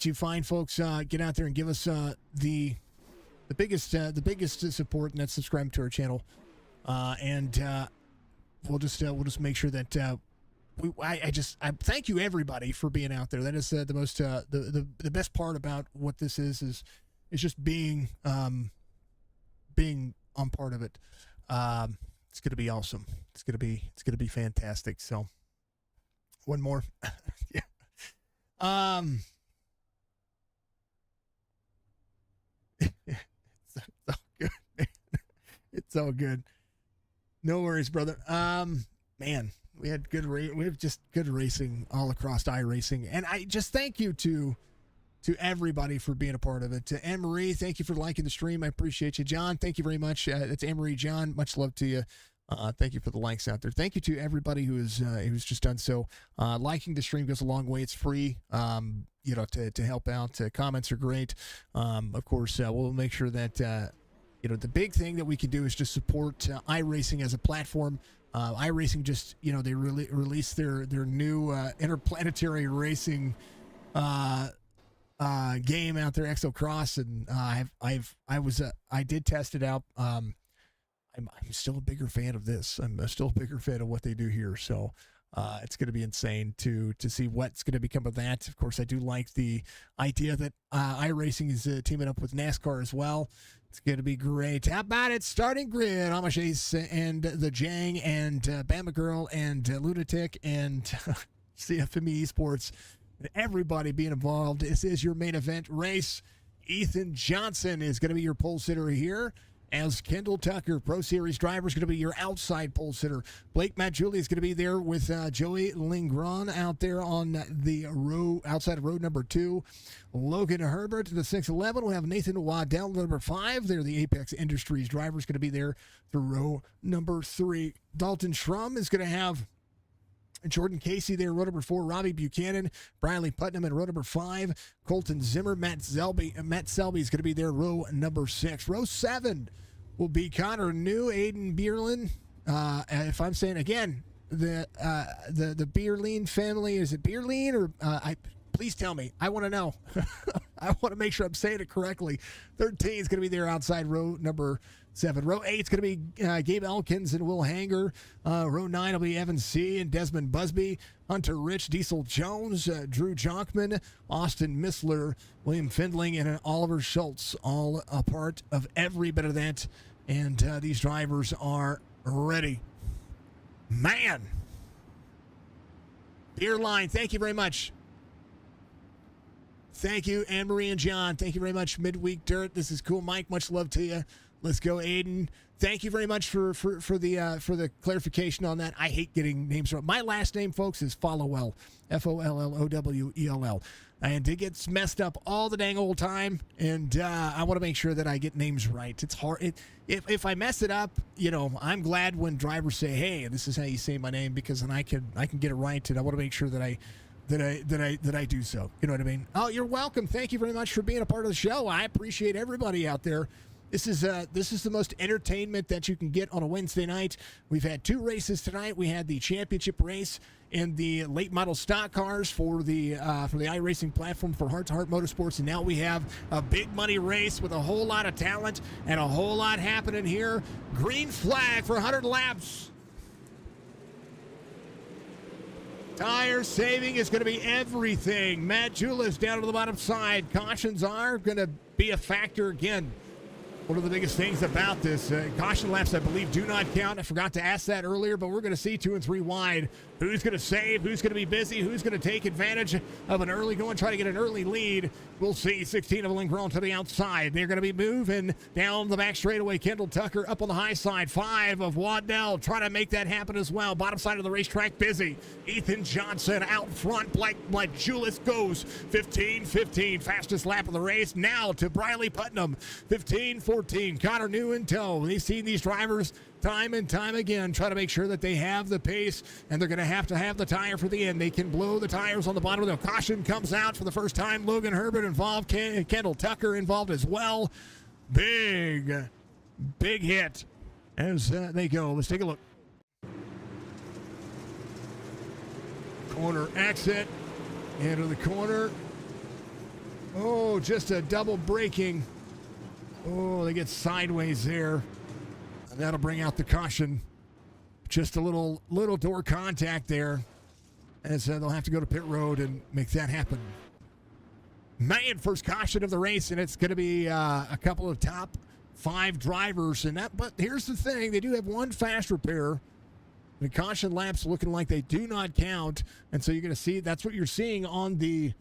you find folks, get out there and give us the biggest support, and that's subscribe to our channel. And we'll just make sure that I thank you everybody for being out there. That is the most the best part about what this is just being on part of it. It's gonna be awesome. It's gonna be fantastic. So one more. Yeah. It's all good, man. It's all good. No worries, brother. Man, we have just good racing all across iRacing, and I just thank you to everybody for being a part of it. To Anne-Marie, thank you for liking the stream. I appreciate you. John, thank you very much. That's Anne-Marie. John, much love to you. Thank you for the likes out there. Thank you to everybody who's just done so. Liking the stream goes a long way. It's free, to help out. Comments are great. Of course, we'll make sure that, the big thing that we can do is just support iRacing as a platform. iRacing just, they released their new interplanetary racing game out there, Exocross, and I did test it out. I'm still a bigger fan of this. I'm still a bigger fan of what they do here. So it's going to be insane to see what's going to become of that. Of course, I do like the idea that iRacing is teaming up with NASCAR as well. It's going to be great. How about it? Starting grid, Amish Ace and the Jang and Bama Girl and Lunatic and CFME Esports. Everybody being involved. This is your main event race. Ethan Johnson is going to be your pole sitter here, as Kendall Tucker, Pro Series driver, is going to be your outside pole sitter. Blake MATJOULIS is going to be there with Joey Lingron out there on the row outside of road number 2. Logan Herbert to the 611. We'll have Nathan Waddell, number 5. They're the Apex Industries driver, is going to be there for row number 3. Dalton Schrum is going to have Jordan Casey there, row number 4. Robbie Buchanan, Briley Putnam in row number 5. Colton Zimmer, Matt Selby is going to be there, row number 6. Row 7 will be Connor New, Aiden Bierlin. If I'm saying again, the Bierlin family, is it Bierlin or please tell me. I want to know. I want to make sure I'm saying it correctly. 13 is going to be there outside row number 7. Row 8 is going to be Gabe Elkins and Will Hanger. Row 9 will be Evan C. and Desmond Busby. Hunter Rich, Diesel Jones, Drew Jonkman, Austin Missler, William Findling, and Oliver Schultz. All a part of every bit of that. And these drivers are ready. Man. Beer Line, thank you very much. Thank you, Anne-Marie and John. Thank you very much. Midweek Dirt. This is cool, Mike. Much love to you. Let's go, Aiden. Thank you very much for the clarification on that. I hate getting names wrong. My last name, folks, is Followell, Followell, and it gets messed up all the dang old time. And I want to make sure that I get names right. It's hard. If I mess it up, I'm glad when drivers say, "Hey, this is how you say my name," because then I can get it right. And I want to make sure that I do so. You know what I mean? Oh, you're welcome. Thank you very much for being a part of the show. I appreciate everybody out there. This is the most entertainment that you can get on a Wednesday night. We've had 2 races tonight. We had the championship race in the late model stock cars for the iRacing platform for Heart to Heart Motorsports, and now we have a big money race with a whole lot of talent and a whole lot happening here. Green flag for 100 laps. Tire saving is going to be everything. MATJOULIS down to the bottom side. Cautions are going to be a factor again. One of the biggest things about this, caution laps, I believe, do not count. I forgot to ask that earlier, but we're going to see 2 and 3 wide. Who's going to save? Who's going to be busy? Who's going to take advantage of an early going, try to get an early lead? We'll see. 16 of Lingron to the outside. They're going to be moving down the back straightaway. Kendall Tucker up on the high side. 5 of Waddell trying to make that happen as well. Bottom side of the racetrack busy. Ethan Johnson out front. MATJOULIS goes 15-15. Fastest lap of the race. Now to Briley Putnam. 15-14. Connor New in tow. We've seen these drivers time and time again try to make sure that they have the pace, and they're going to have the tire for the end. They can blow the tires on the bottom of the caution. Comes out for the first time. Logan Herbert involved. Kendall Tucker involved as well. Big hit as they go. Let's take a look. Corner exit into the corner. Oh, just a double braking. Oh, they get sideways there. And that'll bring out the caution. Just a little door contact there. As they'll have to go to pit road and make that happen. Man, first caution of the race, and it's going to be a couple of top 5 drivers. But here's the thing. They do have 1 fast repair. The caution laps looking like they do not count. And so you're going to see that's what you're seeing on the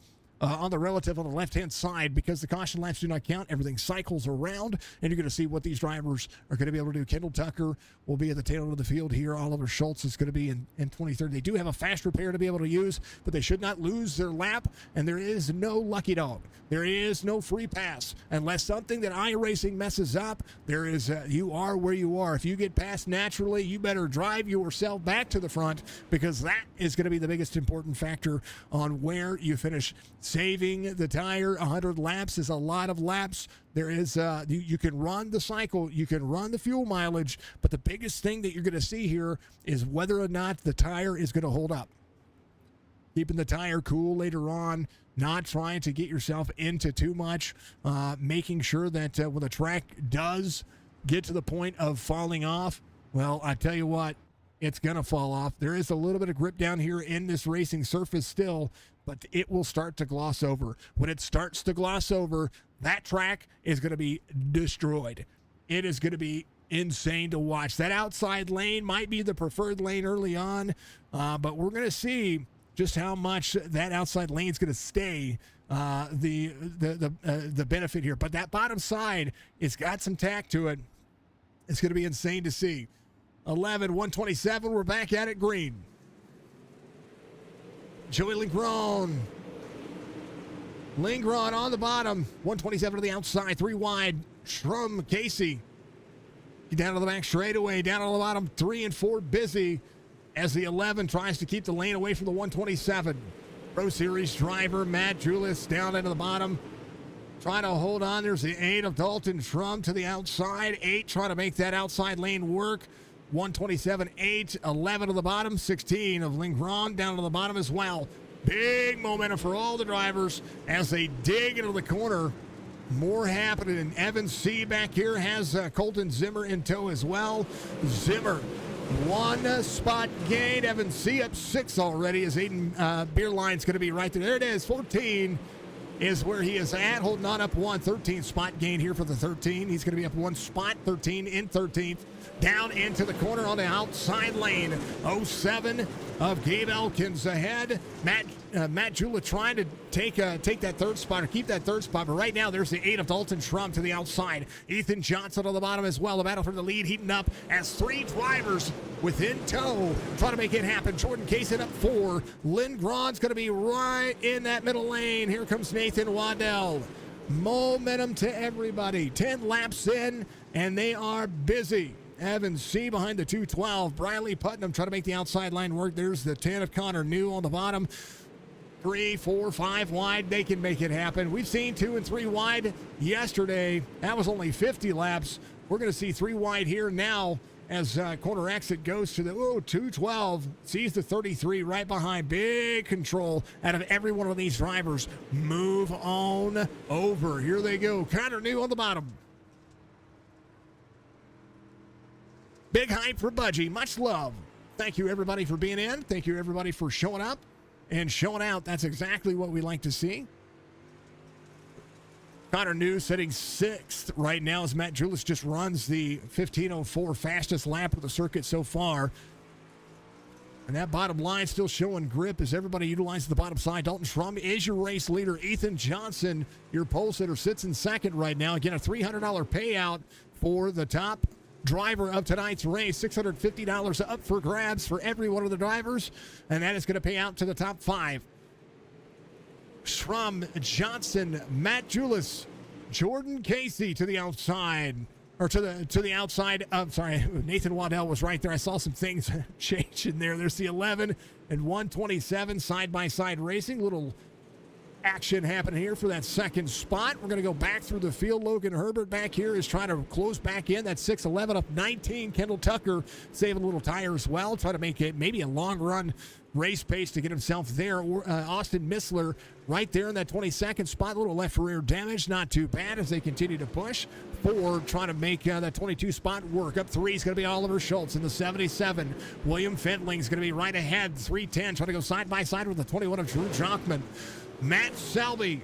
relative on the left-hand side, because the caution laps do not count. Everything cycles around, and you're going to see what these drivers are going to be able to do. Kendall Tucker will be at the tail end of the field here. Oliver Schultz is going to be in 23rd. They do have a fast repair to be able to use, but they should not lose their lap, and there is no lucky dog. There is no free pass. Unless something that iRacing messes up, there is you are where you are. If you get past naturally, you better drive yourself back to the front, because that is going to be the biggest important factor on where you finish saving the tire. 100 laps is a lot of laps. There is you can run the cycle, you can run the fuel mileage, but the biggest thing that you're going to see here is whether or not the tire is going to hold up. Keeping the tire cool later on, not trying to get yourself into too much, making sure that when the track does get to the point of falling off, well, I tell you what, it's going to fall off. There is a little bit of grip down here in this racing surface still, but it will start to gloss over. When it starts to gloss over, that track is going to be destroyed. It is going to be insane to watch. That outside lane might be the preferred lane early on, but we're going to see just how much that outside lane is going to stay the benefit here. But that bottom side, it's got some tack to it. It's going to be insane to see. 11, 127, we're back at it, green. Joey Lindgren on the bottom, 127 to the outside, 3 wide. Shrum, Casey, down to the back straightaway, down on the bottom, 3 and 4 busy as the 11 tries to keep the lane away from the 127. Pro Series driver Matt Julis down into the bottom, trying to hold on. There's the 8 of Dalton Shrum to the outside, 8 trying to make that outside lane work. 127, 8, 11 to the bottom, 16 of Lindgren down to the bottom as well. Big momentum for all the drivers as they dig into the corner. More happening. And Evan C. back here has Colton Zimmer in tow as well. Zimmer, 1 spot gain. Evan C. up 6 already as Aiden Beerline's going to be right there. There it is, 14 is where he is at, holding on up 1. 13 spot gain here for the 13. He's going to be up 1 spot, 13 in 13th. Down into the corner on the outside lane. 07 of Gabe Elkins ahead. Matt Jula trying to take that 3rd spot or keep that 3rd spot. But right now, there's the 8 of Dalton Shrum to the outside. Ethan Johnson on the bottom as well. The battle for the lead heating up as 3 drivers within tow trying to make it happen. Jordan Kaysen up 4. Lindgren's going to be right in that middle lane. Here comes Nathan Waddell. Momentum to everybody. 10 laps in, and they are busy. Evan C. behind the 212. Briley Putnam trying to make the outside line work. There's the 10 of Connor New on the bottom. 3, 4, 5 wide. They can make it happen. We've seen 2 and 3 wide yesterday. That was only 50 laps. We're going to see 3 wide here now as corner exit goes to the 212. Sees the 33 right behind. Big control out of every one of these drivers. Move on over. Here they go. Connor New on the bottom. Big hype for Budgie. Much love. Thank you, everybody, for being in. Thank you, everybody, for showing up and showing out. That's exactly what we like to see. Connor New sitting 6th right now as Matt Julis just runs the 15:04 fastest lap of the circuit so far. And that bottom line still showing grip as everybody utilizes the bottom side. Dalton Shrum is your race leader. Ethan Johnson, your pole sitter, sits in 2nd right now. Again, a $300 payout for the top driver of tonight's race. $650 up for grabs for every one of the drivers, and that is going to pay out to the top 5. Shrum, Johnson, Matt Julis, Jordan Casey to the outside, or to the outside of, sorry, Nathan Waddell was right there. I saw some things change in there. There's the 11 and 127 side-by-side racing. Little action happening here for that 2nd spot. We're going to go back through the field. Logan Herbert back here is trying to close back in. That's 6:11 up 19. Kendall Tucker saving a little tire as well, trying to make it maybe a long run race pace to get himself there. Austin Missler right there in that 22nd spot. A little left rear damage. Not too bad as they continue to push. 4 trying to make that 22 spot work. Up 3 is going to be Oliver Schultz in the 77. William Fendling is going to be right ahead. 310 trying to go side by side with the 21 of Drew Jockman. Matt Selby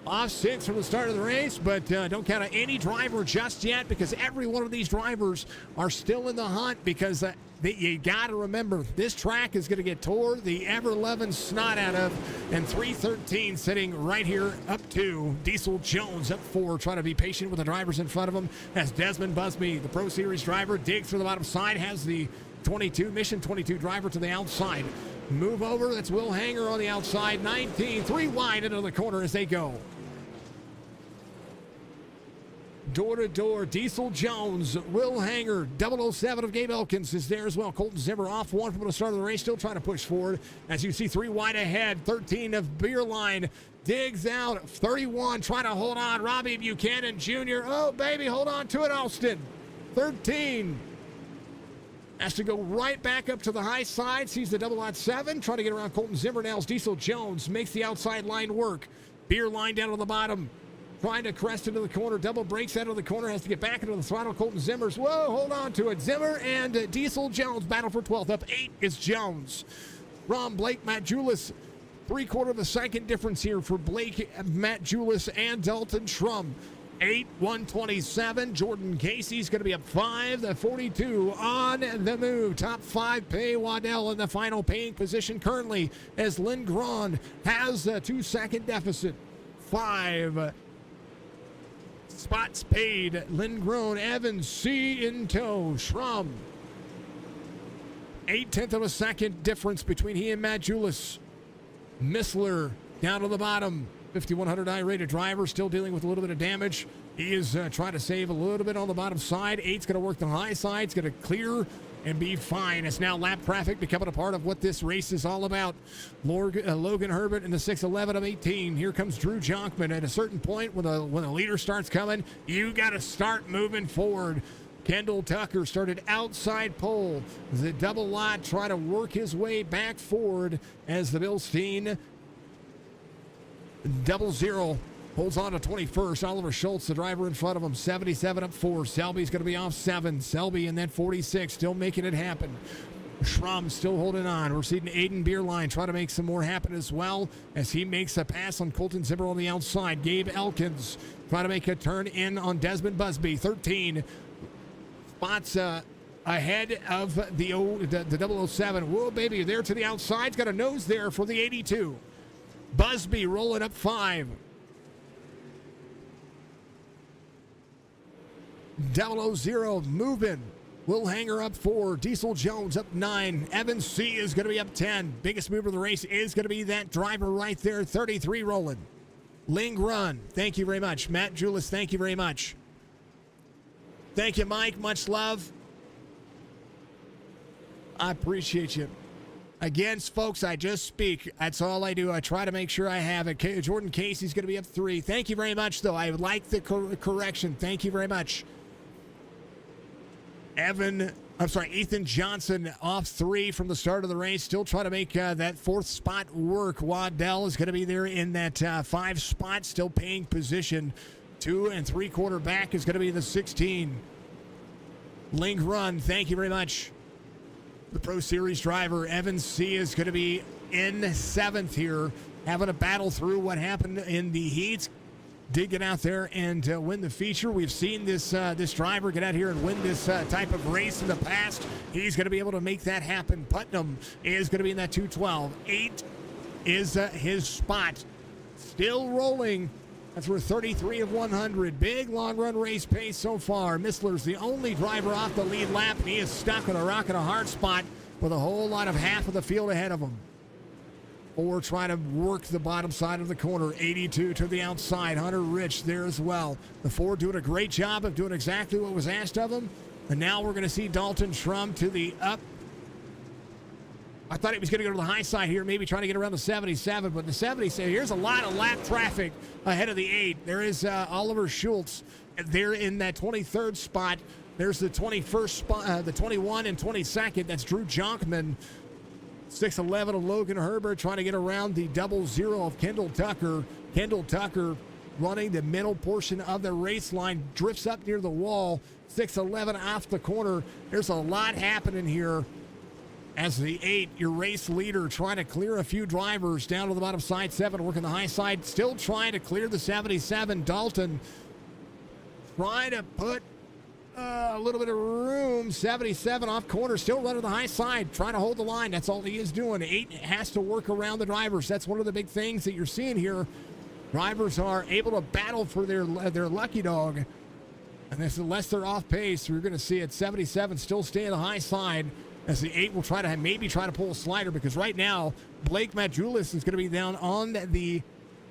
off 6 from the start of the race, but don't count on any driver just yet because every one of these drivers are still in the hunt because you got to remember this track is going to get tore the ever-loving snot out of, and 313 sitting right here up 2. Diesel Jones up 4, trying to be patient with the drivers in front of him as Desmond Busby, the Pro Series driver, digs for the bottom side, has the 22, Mission 22 driver to the outside. Move over, that's Will Hanger on the outside, 19, 3 wide into the corner as they go. Door to door, Diesel Jones, Will Hanger, 007 of Gabe Elkins is there as well. Colton Zimmer off 1 from the start of the race, still trying to push forward. As you see 3 wide ahead, 13 of Beerline digs out. 31, trying to hold on. Robbie Buchanan Jr. Oh, baby, hold on to it, Alston. 13. Has to go right back up to the high side. Sees the double out 7. Trying to get around Colton Zimmer. Now Diesel Jones makes the outside line work. Beer line down to the bottom. Trying to crest into the corner. Double breaks out of the corner. Has to get back into the throttle. Colton Zimmer's. Whoa, hold on to it. Zimmer and Diesel Jones battle for 12th. Up 8 is Jones. From Blake MATJOULIS. 3/4 of a second difference here for Blake MATJOULIS and Dalton Shrum. 8, 127. Jordan Casey's going to be up 5. The 42 on the move. Top 5 pay Waddell in the final paying position currently as Lindgren has a 2-second deficit. 5 spots paid. Lindgren, Evans, C in tow. Shrum. 0.8 of a second difference between he and MATJOULIS. Missler down to the bottom. 5,100 I-rated driver, still dealing with a little bit of damage. He is trying to save a little bit on the bottom side. 8's going to work the high side. It's going to clear and be fine. It's now lap traffic becoming a part of what this race is all about. Logan Herbert in the 6:11 of 18. Here comes Drew Jonkman. At a certain point, when the leader starts coming, you got to start moving forward. Kendall Tucker started outside pole. The double lot trying to work his way back forward as the Bilstein 00 holds on to 21st. Oliver Schultz, the driver in front of him, 77 up 4. Selby's going to be off 7. Selby in that 46, still making it happen. Shrum still holding on. We're seeing Aiden Beerline try to make some more happen as well as he makes a pass on Colton Zimmer on the outside. Gabe Elkins trying to make a turn in on Desmond Busby. 13 spots ahead of the 007. Whoa, baby, there to the outside. Got a nose there for the 82. Busby rolling up 5. 000 moving. Will Hanger up 4. Diesel Jones up 9. Evans C is going to be up 10. Biggest mover of the race is going to be that driver right there. 33 rolling. Lindgren, thank you very much. MATJOULIS, thank you very much. Thank you, Mike. Much love. I appreciate you. Again, folks, I just speak. That's all I do. I try to make sure I have it. Jordan Casey's going to be up 3. Thank you very much, though. I like the correction. Thank you very much. Ethan Johnson off 3 from the start of the race. Still trying to make that 4th spot work. Waddell is going to be there in that 5 spot, still paying position. 2 3/4 back is going to be the 16. Lindgren, thank you very much. The Pro Series driver, Evans C, is going to be in 7th here, having a battle through what happened in the heats. Did get out there and win the feature. We've seen this driver get out here and win this type of race in the past. He's going to be able to make that happen. Putnam is going to be in that 212. 8 is his spot. Still rolling. That's for 33 of 100. Big long-run race pace so far. Missler's the only driver off the lead lap, and he is stuck on a rock and a hard spot with a whole lot of half of the field ahead of him. Or trying to work the bottom side of the corner. 82 to the outside. Hunter Rich there as well. The Ford doing a great job of doing exactly what was asked of him. And now we're going to see Dalton Shrum to the up. I thought he was going to go to the high side here, maybe trying to get around the 77, but the 77, here's a lot of lap traffic ahead of the 8. There is Oliver Schultz there in that 23rd spot. There's the 21st spot, the 21 and 22nd. That's Drew Jonkman. 6'11 of Logan Herbert trying to get around the 00 of Kendall Tucker. Kendall Tucker running the middle portion of the race line, drifts up near the wall. 6'11 off the corner. There's a lot happening here. As the 8, your race leader, trying to clear a few drivers down to the bottom side. 7 working the high side, still trying to clear the 77. Dalton trying to put a little bit of room. 77 off corner, still running the high side, trying to hold the line. That's all he is doing. 8 has to work around the drivers. That's one of the big things that you're seeing here. Drivers are able to battle for their lucky dog. And this, unless they're off pace, you're going to see it. 77 still staying the high side. As the 8 will try to pull a slider, because right now Blake MATJOULIS is going to be down on the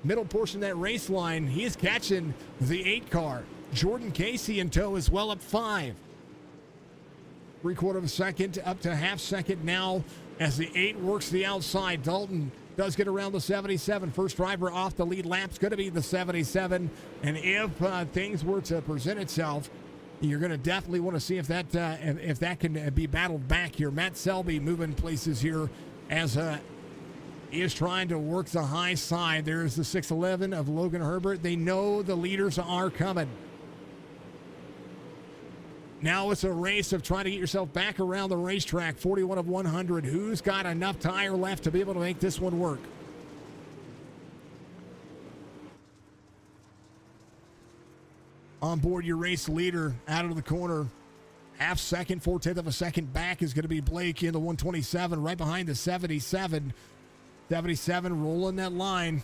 middle portion of that race line. He is catching the 8 car. Jordan Casey in tow as well, up 5. 3/4 of a second up to half second now as the 8 works the outside. Dalton does get around the 77. First driver off the lead lap's going to be the 77. And if things were to present itself, you're going to definitely want to see if that can be battled back here. Matt Selby moving places here as he is trying to work the high side. There's the 611 of Logan Herbert. They know the leaders are coming. Now it's a race of trying to get yourself back around the racetrack. 41 of 100. Who's got enough tire left to be able to make this one work? On board your race leader out of the corner. Half second, 4/10 of a second back is going to be Blake in the 127, right behind the 77. 77 rolling that line.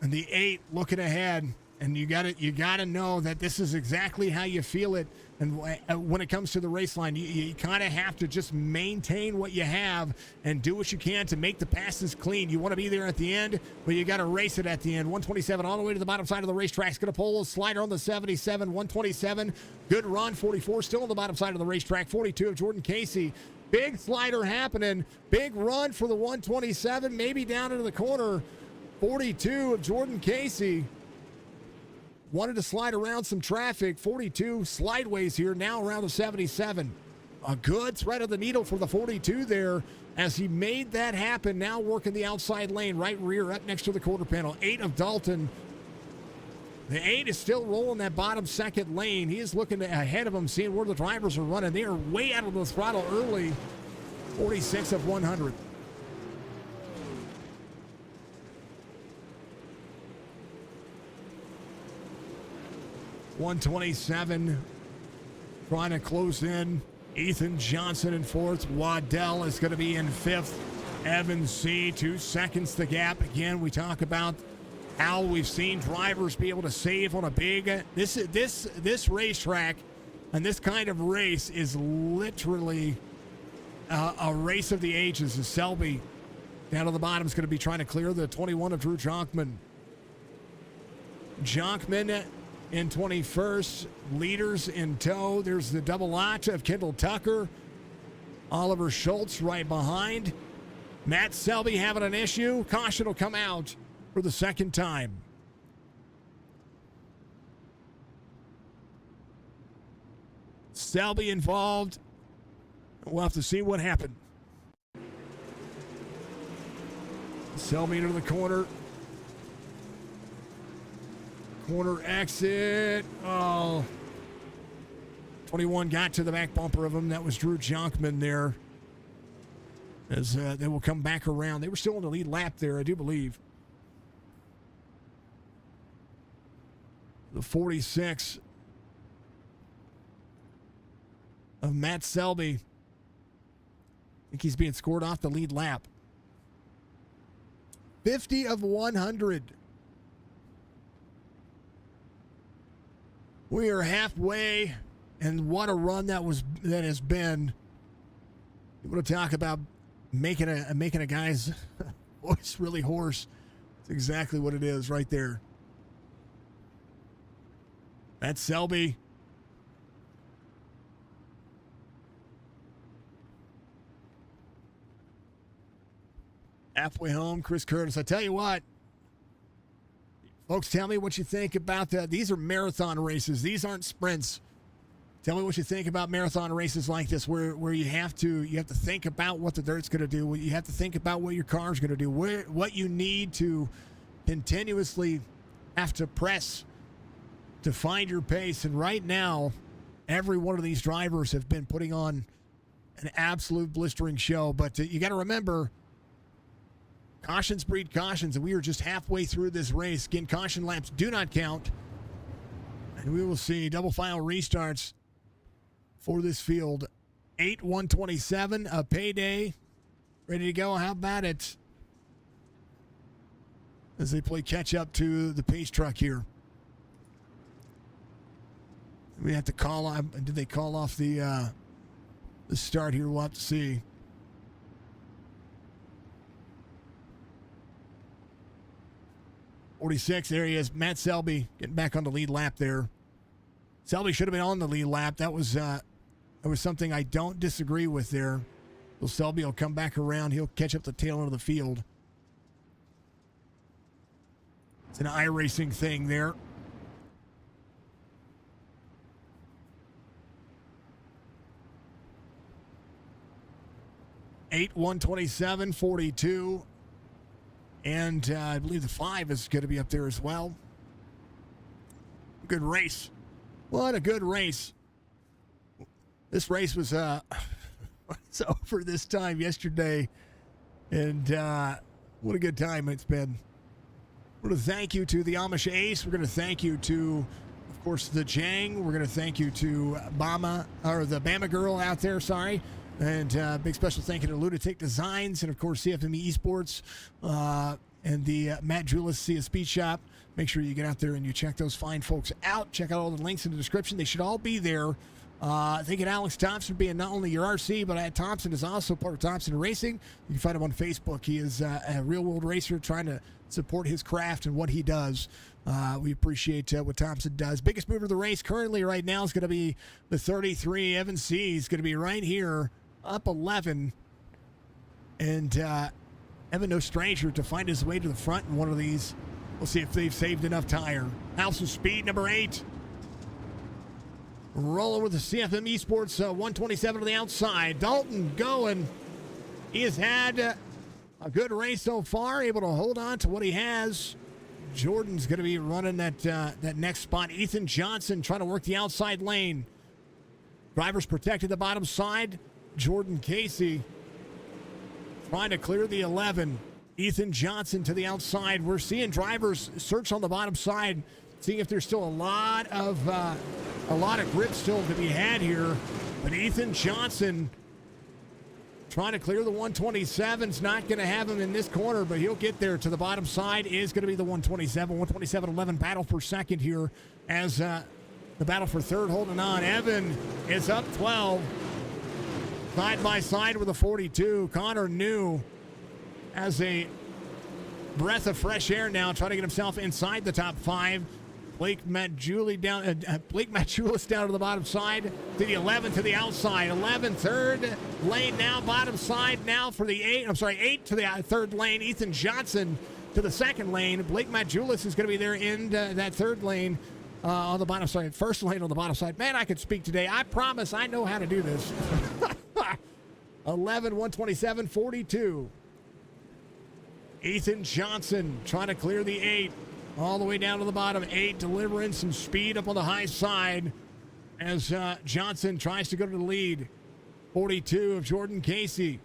And the 8 looking ahead. And you got to know that this is exactly how you feel it. And when it comes to the race line, you kind of have to just maintain what you have and do what you can to make the passes clean. You want to be there at the end, but you got to race it at the end. 127 all the way to the bottom side of the racetrack. It's going to pull a slider on the 77. 127, good run. 44 still on the bottom side of the racetrack. 42 of Jordan Casey. Big slider happening. Big run for the 127, maybe down into the corner. 42 of Jordan Casey. Wanted to slide around some traffic. 42 slideways here, now around the 77. A good thread of the needle for the 42 there as he made that happen. Now working the outside lane, right rear up next to the quarter panel. 8 of Dalton. The 8 is still rolling that bottom second lane. He is looking ahead of him, seeing where the drivers are running. They are way out of the throttle early. 46 of 100. .127 trying to close in. Ethan Johnson in fourth. Waddell is going to be in fifth. Evan C. 2 seconds the gap. Again, we talk about how we've seen drivers be able to save on a big this racetrack, and this kind of race is literally a race of the ages. As Selby down to the bottom is going to be trying to clear the 21 of Drew Jonkman. Jonkman in 21st, leaders in tow. There's the double lot of Kendall Tucker. Oliver Schultz right behind. Matt Selby having an issue. Caution will come out for the second time. Selby involved. We'll have to see what happened. Selby into the corner. Corner exit. Oh. 21 got to the back bumper of him. That was Drew Jonkman there. As they will come back around. They were still in the lead lap there, I do believe. The 46 of Matt Selby. I think he's being scored off the lead lap. 50 of 100. We are halfway, and what a run that has been. You want to talk about making a guy's voice really hoarse? It's exactly what it is right there. That's Selby. Halfway home, Chris Curtis. I tell you what, folks, tell me what you think about that. These are marathon races. These aren't sprints. Tell me what you think about marathon races like this, where you have to think about what the dirt's going to do. You have to think about what your car's going to do. What you need to continuously have to press to find your pace. And right now, every one of these drivers have been putting on an absolute blistering show. But you got to remember, cautions breed cautions, and we are just halfway through this race. Again, caution laps do not count. And we will see double file restarts for this field. 8-127, a payday. Ready to go. How about it? As they play catch up to the pace truck here. We have to call on. Did they call off the start here? We'll have to see. .46, there he is. Matt Selby getting back on the lead lap there. Selby should have been on the lead lap. That was something I don't disagree with there. So Selby will come back around. He'll catch up the tail end of the field. It's an iRacing thing there. Eight 127.42, and I believe the 5 is going to be up there as well. Good race. What a good race. This race was it's over this time yesterday, and what a good time it's been. We're going to thank you to the Amish Ace. We're going to thank you to, of course, the Jang. We're going to thank you to the Bama girl out there, sorry. And big special thank you to Lunatic Designs and, of course, CFME Esports and the MATJOULIS-SEAY Speed Shop. Make sure you get out there and you check those fine folks out. Check out all the links in the description. They should all be there. Thank you to Alex Thompson being not only your RC, but Thompson is also part of Thompson Racing. You can find him on Facebook. He is a real-world racer trying to support his craft and what he does. We appreciate what Thompson does. Biggest mover of the race currently right now is going to be the 33. Evan C. is going to be right here, up 11. And Evan, no stranger to find his way to the front in one of these. We'll see if they've saved enough tire. House of Speed, number 8. Rolling with the CFM Esports 127 on the outside. Dalton going. He has had a good race so far, able to hold on to what he has. Jordan's going to be running that next spot. Ethan Johnson trying to work the outside lane. Drivers protected the bottom side. Jordan Casey trying to clear the 11. Ethan Johnson to the outside. We're seeing drivers search on the bottom side, seeing if there's still a lot of grip still to be had here. But Ethan Johnson trying to clear the 127's not going to have him in this corner, but he'll get there. To the bottom side is going to be the 127. 127.11 battle for second here as the battle for third holding on. Evan is up 12. Side by side with a 42. Connor New has a breath of fresh air now, trying to get himself inside the top 5. Blake Matjoulis down to the bottom side, to the 11 to the outside. 11 third lane now, bottom side now for the 8 to the third lane. Ethan Johnson to the second lane. Blake Matjoulis is going to be there in that third lane on the bottom side. First lane on the bottom side. Man, I could speak today. I promise I know how to do this. 11, 127, 42. Ethan Johnson trying to clear the 8. All the way down to the bottom. 8 delivering some speed up on the high side as Johnson tries to go to the lead. 42 of Jordan Casey.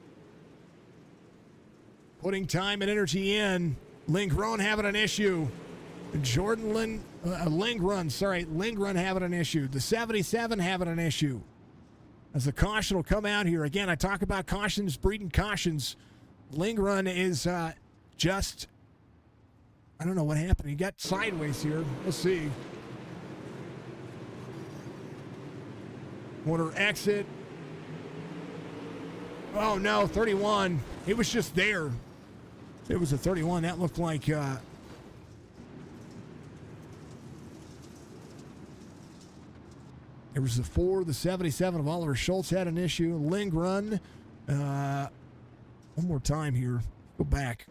Putting time and energy in. Lingrun having an issue. Lingrun having an issue. The 77 having an issue. As the caution will come out here. Again, I talk about cautions breeding cautions. Lingrun is just... I don't know what happened. He got sideways here. We'll see. Corner exit. Oh, no, 31. It was just there. It was a 31. That looked like... There was the 4, the 77 of Oliver Schultz had an issue. Lingrun. One more time here. Go back.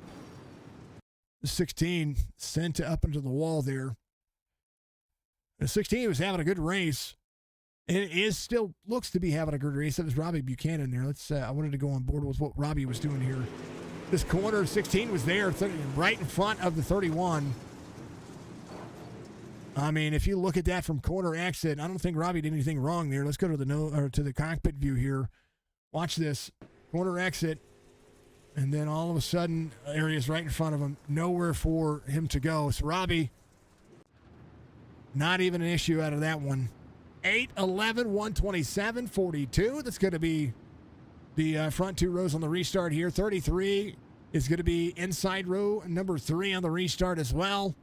The 16 sent up into the wall there. The 16 was having a good race. And it is still looks to be having a good race. That was Robbie Buchanan there. I wanted to go on board with what Robbie was doing here. This corner, 16 was there, right in front of the 31. I mean, if you look at that from corner exit, I don't think Robbie did anything wrong there. Let's go to the cockpit view here. Watch this. Corner exit. And then all of a sudden, area's right in front of him. Nowhere for him to go. So Robbie, not even an issue out of that one. 8, 11, 127, 42. That's going to be the front 2 rows on the restart here. 33 is going to be inside row number 3 on the restart as well.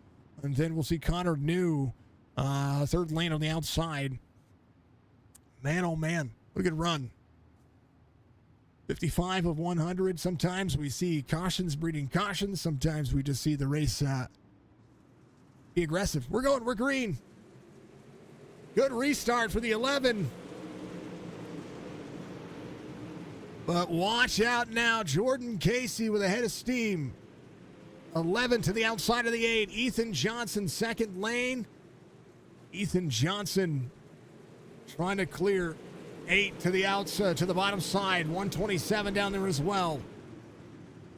And then we'll see Connor New, third lane on the outside. Man, oh man, look at run. 55 of 100. Sometimes we see cautions breeding cautions. Sometimes we just see the race be aggressive. We're green. Good restart for the 11. But watch out now. Jordan Casey with a head of steam. 11 to the outside of the 8. Ethan Johnson, second lane. Ethan Johnson trying to clear 8 to the outside, to the bottom side. 127 down there as well.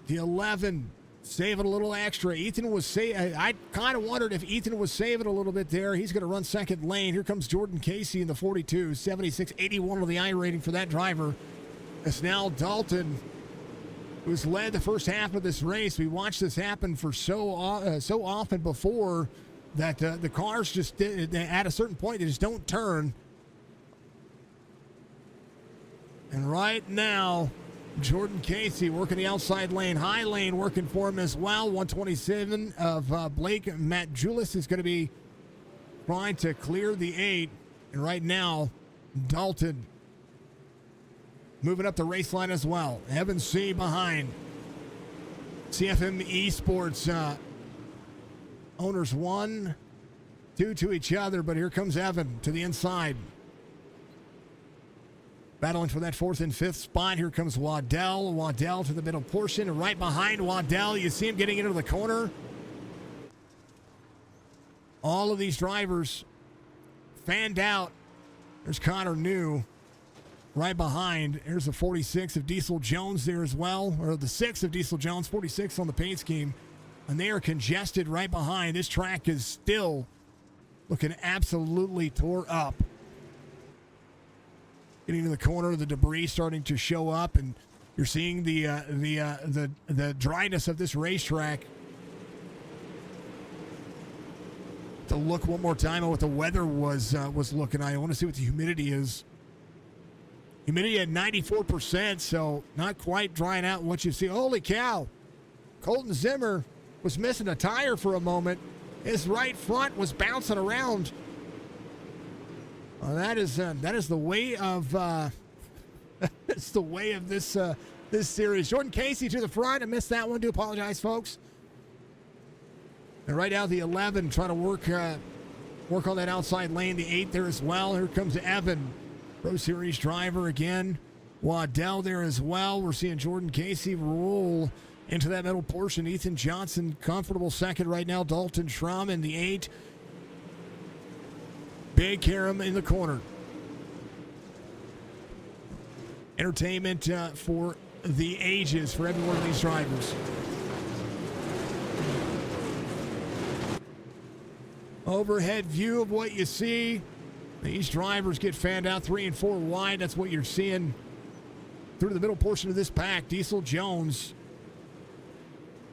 The 11 saving a little extra. Ethan was I kind of wondered if Ethan was saving a little bit there. He's going to run second lane. Here comes Jordan Casey in the 42. 76.81 on the I rating for that driver. It's now Dalton, who's led the first half of this race. We watched this happen for so often before that the cars just, at a certain point, they just don't turn. And right now, Jordan Casey working the outside lane, high lane working for him as well. 127 of Blake MATJOULIS is going to be trying to clear the 8. And right now, Dalton moving up the race line as well. Evan C. behind. CFM Esports owners 1, 2 to each other, but here comes Evan to the inside. Battling for that 4th and 5th spot. Here comes Waddell. Waddell to the middle portion. And right behind Waddell, you see him getting into the corner. All of these drivers fanned out. There's Connor New right behind. There's the 46 of Diesel Jones there as well. Or the 6 of Diesel Jones, 46 on the paint scheme. And they are congested right behind. This track is still looking absolutely tore up. Getting to the corner, the debris starting to show up, and you're seeing the dryness of this racetrack. To look one more time at what the weather was looking at. I want to see what the humidity is. Humidity at 94%, so not quite drying out what you see. Holy cow! Colton Zimmer was missing a tire for a moment. His right front was bouncing around. That is the way of it's the way of this series. Jordan Casey to the front. I missed that one. Do apologize, folks. And right now the 11 trying to work on that outside lane. The 8 there as well. Here comes Evan, Pro Series driver again. Waddell there as well. We're seeing Jordan Casey roll into that middle portion. Ethan Johnson comfortable second right now. Dalton Schramm in the 8. Big Karam in the corner. Entertainment for the ages for every one of these drivers. Overhead view of what you see. These drivers get fanned out 3 and 4 wide. That's what you're seeing through the middle portion of this pack. Diesel Jones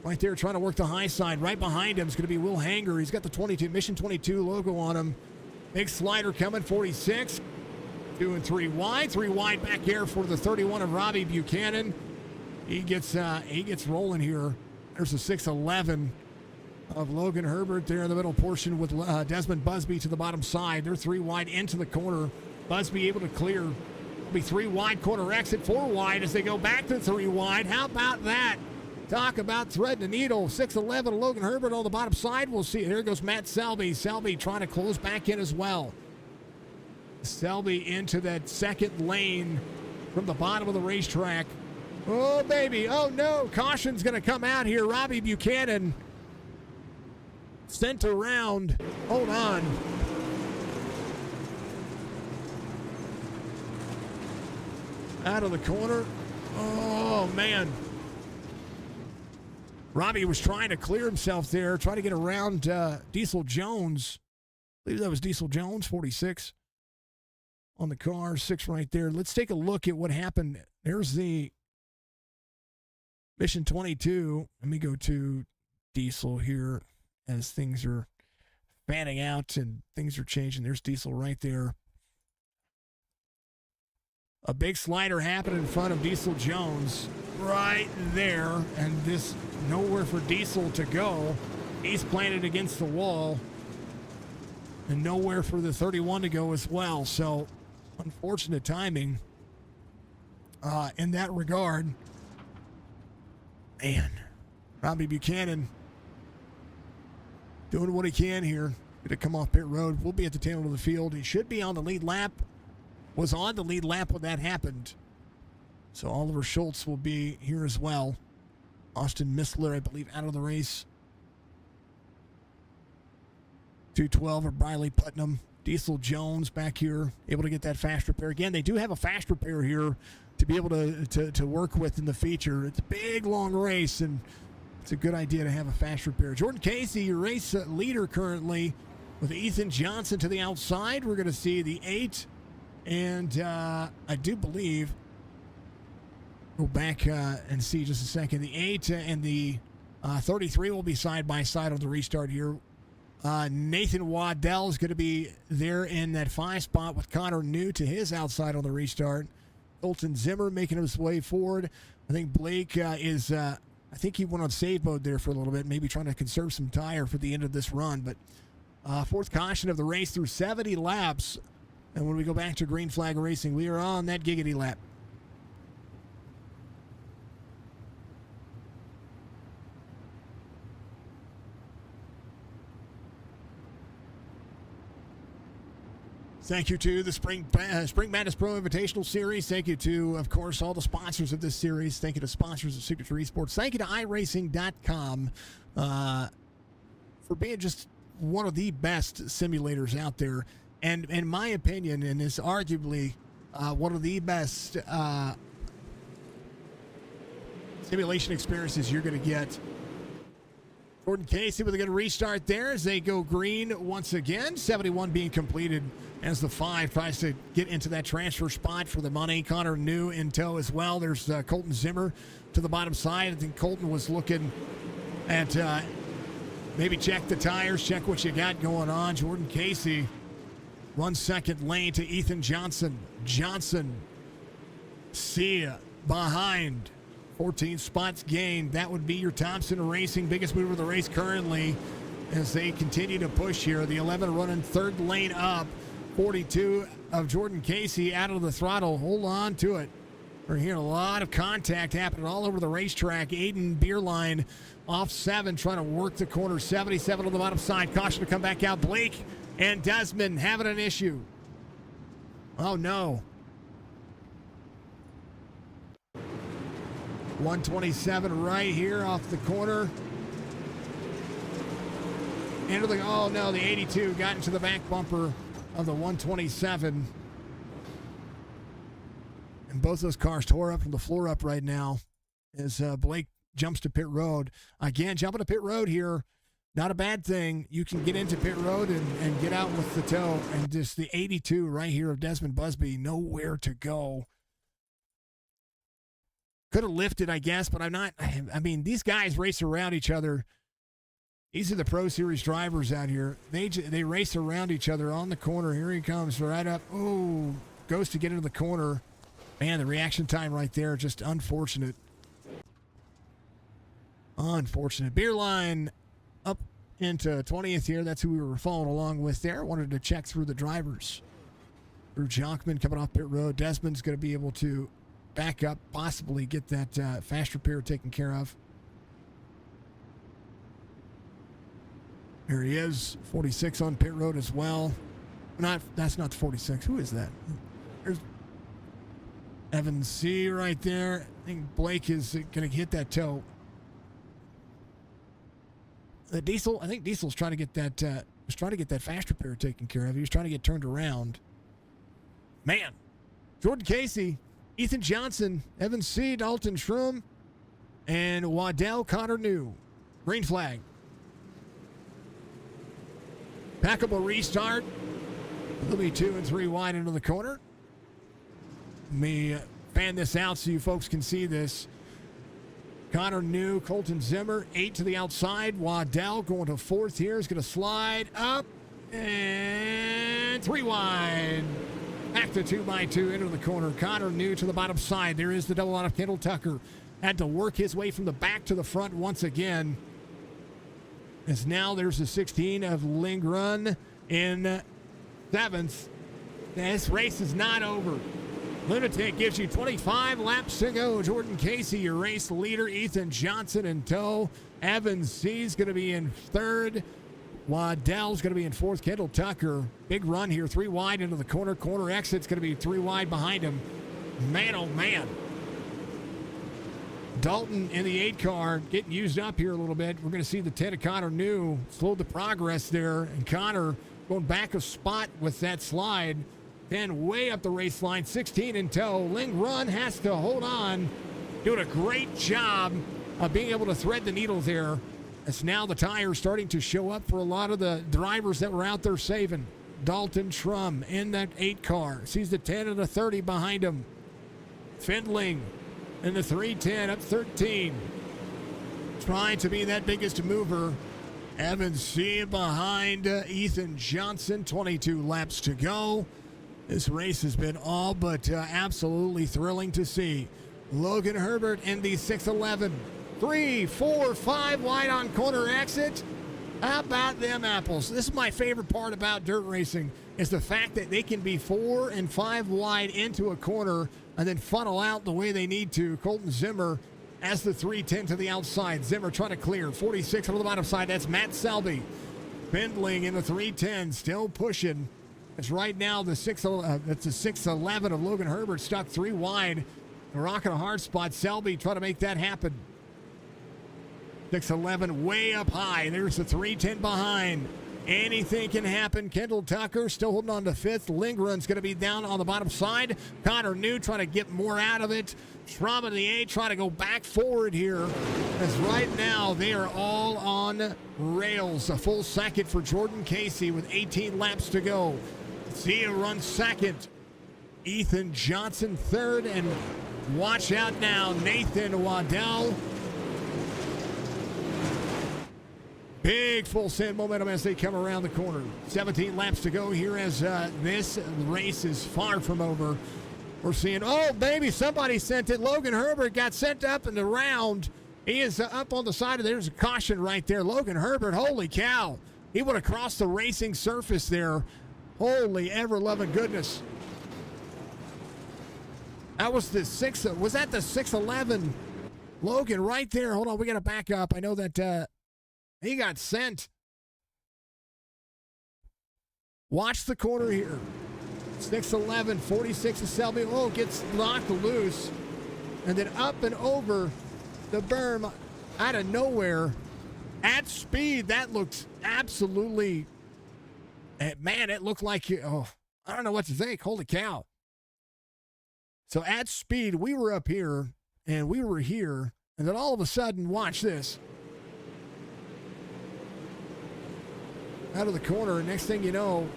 right there trying to work the high side. Right behind him is going to be Will Hanger. He's got the Mission 22 logo on him. Big slider coming, 46. 2 and 3 wide. 3 wide back here for the 31 of Robbie Buchanan. He gets rolling here. There's the 611 of Logan Herbert there in the middle portion with Desmond Busby to the bottom side. They're 3 wide into the corner. Busby able to clear. It'll be 3 wide corner exit, 4 wide as they go back to 3 wide. How about that? Talk about threading the needle. 6'11", Logan Herbert on the bottom side. We'll see. Here goes Matt Selby. Selby trying to close back in as well. Selby into that second lane from the bottom of the racetrack. Oh, baby. Oh, no. Caution's going to come out here. Robbie Buchanan sent around. Hold on. Out of the corner. Oh, man. Robbie was trying to clear himself there, trying to get around Diesel Jones. I believe that was Diesel Jones, 46 on the car, 6 right there. Let's take a look at what happened. There's the Mission 22. Let me go to Diesel here as things are fanning out and things are changing. There's Diesel right there. A big slider happened in front of Diesel Jones right there, and this nowhere for Diesel to go. He's planted against the wall, and nowhere for the 31 to go as well. So unfortunate timing in that regard. Man, Robbie Buchanan doing what he can here to come off pit road. We'll be at the tail end of the field. He should be on the lead lap. Was on the lead lap when that happened. So Oliver Schultz will be here as well. Austin Missler, I believe, out of the race 212 of Briley Putnam. Diesel Jones back here, able to get that fast repair. Again, they do have a fast repair here to be able to work with in the feature. It's a big, long race, and it's a good idea to have a fast repair. Jordan Casey, your race leader currently, with Ethan Johnson to the outside. We're going to see the 8, and I do believe, go back and see just a second. The 8 and the 33 will be side by side on the restart here. Nathan Waddell is going to be there in that 5 spot with Connor New to his outside on the restart. Colton Zimmer making his way forward. I think Blake is, I think he went on save mode there for a little bit, maybe trying to conserve some tire for the end of this run. But 4th caution of the race through 70 laps. And when we go back to green flag racing, we are on that giggity lap. Thank you to the Spring Madness Pro Invitational Series. Thank you to, of course, all the sponsors of this series. Thank you to sponsors of Signature Esports. Thank you to iRacing.com for being just one of the best simulators out there. And in my opinion, and is arguably one of the best simulation experiences you're going to get. Jordan Casey with a good restart there as they go green once again. 71 being completed as the 5 tries to get into that transfer spot for the money. Connor New in tow as well. There's Colton Zimmer to the bottom side. I think Colton was looking at maybe check the tires, check what you got going on. Jordan Casey, 1 second lane to Ethan Johnson. See ya behind. 14 spots gained. That would be your Thompson Racing biggest mover of the race currently as they continue to push here. The 11 running 3rd lane up. 42 of Jordan Casey out of the throttle. Hold on to it. We're hearing a lot of contact happening all over the racetrack. Aiden Beerline off 7, trying to work the corner. 77 on the bottom side. Caution to come back out. Blake and Desmond having an issue. Oh, no. 127 right here off the corner. Into the, oh no, the 82 got into the back bumper of the 127. And both those cars tore up from the floor up right now as Blake jumps to pit road. Again, jumping to pit road here, not a bad thing. You can get into pit road and get out with the tow. And just the 82 right here of Desmond Busby, nowhere to go. Could have lifted, I guess, but I'm not. I mean, these guys race around each other. These are the Pro Series drivers out here. They race around each other on the corner. Here he comes right up. Oh, goes to get into the corner. Man, the reaction time right there, just unfortunate. Unfortunate. Beerline up into 20th here. That's who we were following along with there. Wanted to check through the drivers. Drew Jonkman coming off pit road. Desmond's going to be able to back up, possibly get that fast repair taken care of. Here he is, 46 on pit road as well. That's not the 46. Who is that? There's Evan C right there. I think Blake is going to hit that toe. The Diesel, I think Diesel's trying to get that was trying to get that fast repair taken care of. He was trying to get turned around. Man, Jordan Casey, Ethan Johnson, Evan C, Dalton Shrum, and Waddell Connor New. Green flag. Packable restart. It'll be 2 and 3 wide into the corner. Let me fan this out so you folks can see this. Connor New, Colton Zimmer, 8 to the outside. Waddell going to 4th here. Is going to slide up and 3 wide. Back to 2x2 into the corner. Connor New to the bottom side. There is the double out of Kendall Tucker. Had to work his way from the back to the front once again. As now there's the 16 of Lingrun in 7th. This race is not over. Lunatic gives you 25 laps to go. Jordan Casey, your race leader. Ethan Johnson in tow. Evan C's going to be in 3rd. Waddell's going to be in 4th. Kendall Tucker, big run here. 3 wide into the corner. Corner exit's going to be 3 wide behind him. Man, oh man. Dalton in the 8 car getting used up here a little bit. We're going to see the 10 of Connor New slowed the progress there. And Connor going back a spot with that slide. 10 way up the race line, 16 in tow. Ling Run has to hold on. Doing a great job of being able to thread the needle there. As now the tires starting to show up for a lot of the drivers that were out there saving. Dalton Schrum in that 8 car. Sees the 10 and the 30 behind him. Findling in the 310 up 13. Trying to be that biggest mover. Evans C behind Ethan Johnson. 22 laps to go. This race has been all but absolutely thrilling to see. Logan Herbert in the 611. 3, 4, 5 wide on corner exit. How about them apples? This is my favorite part about dirt racing is the fact that they can be 4 and 5 wide into a corner and then funnel out the way they need to. Colton Zimmer as the 310 to the outside. Zimmer trying to clear. 46 on the bottom side. That's Matt Selby. Bindling in the 310, still pushing. It's right now that's the 611 of Logan Herbert stuck 3 wide. Rocking a hard spot. Selby trying to make that happen. 611 way up high. There's the 310 behind. Anything can happen. Kendall Tucker still holding on to 5th. Lindgren's going to be down on the bottom side. Connor New trying to get more out of it. Schramm in the 8 trying to go back forward here. As right now they are all on rails. A full second for Jordan Casey with 18 laps to go. Zia runs 2nd. Ethan Johnson 3rd. And watch out now, Nathan Waddell. Big full send momentum as they come around the corner. 17 laps to go here as this race is far from over. We're seeing, oh, baby, somebody sent it. Logan Herbert got sent up in the round. He is up on the side of there's a caution right there. Logan Herbert, holy cow. He would have crossed the racing surface there. Holy ever-loving goodness. That was the 6, was that the 611? Logan right there. Hold on, we got to back up. I know that he got sent. Watch the corner here. 611, 46 of Selby. Oh, gets knocked loose. And then up and over the berm out of nowhere. At speed, that looks absolutely, man, it looked like, oh, I don't know what to think. Holy cow. So at speed, we were up here and we were here. And then all of a sudden, watch this. Out of the corner, and next thing you know,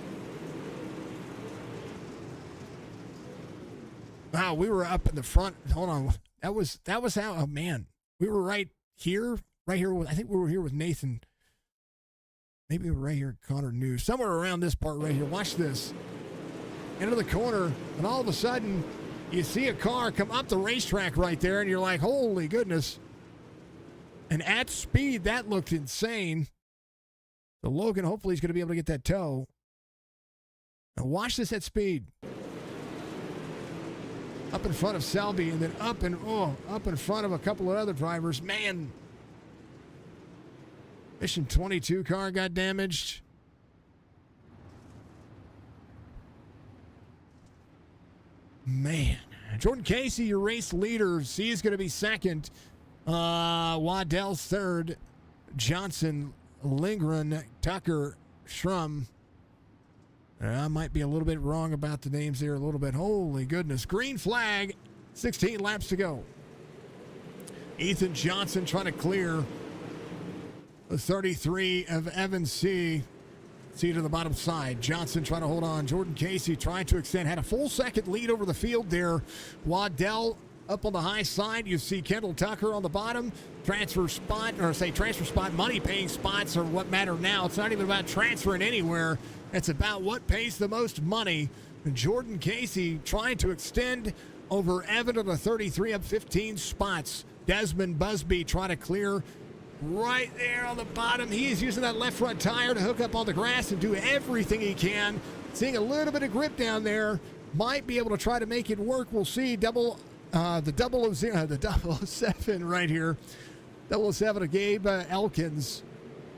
wow, we were up in the front. Hold on, that was how. Oh man, we were right here. I think we were here with Nathan. Maybe we were right here, Connor New, somewhere around this part right here. Watch this. Into the corner, and all of a sudden, you see a car come up the racetrack right there, and you're like, holy goodness. And at speed, that looked insane. So Logan, hopefully, he's going to be able to get that tow. Now watch this at speed. Up in front of Selby, and then up in front of a couple of other drivers. Man, Mission 22 car got damaged. Man, Jordan Casey, your race leader. C is going to be 2nd. Waddell's 3rd. Johnson, Lindgren, Tucker, Schrum. I might be a little bit wrong about the names there a little bit. Holy goodness. Green flag. 16 laps to go. Ethan Johnson trying to clear the 33 of Evans C. See to the bottom side. Johnson trying to hold on. Jordan Casey trying to extend. Had a full second lead over the field there. Waddell up on the high side. You see Kendall Tucker on the bottom. Transfer spot, money paying spots are what matter now. It's not even about transferring anywhere. It's about what pays the most money. And Jordan Casey trying to extend over Evan on the 33 up 15 spots. Desmond Busby trying to clear right there on the bottom. He is using that left front tire to hook up on the grass and do everything he can. Seeing a little bit of grip down there. Might be able to try to make it work. We'll see. The 007 right here. 007 of Gabe Elkins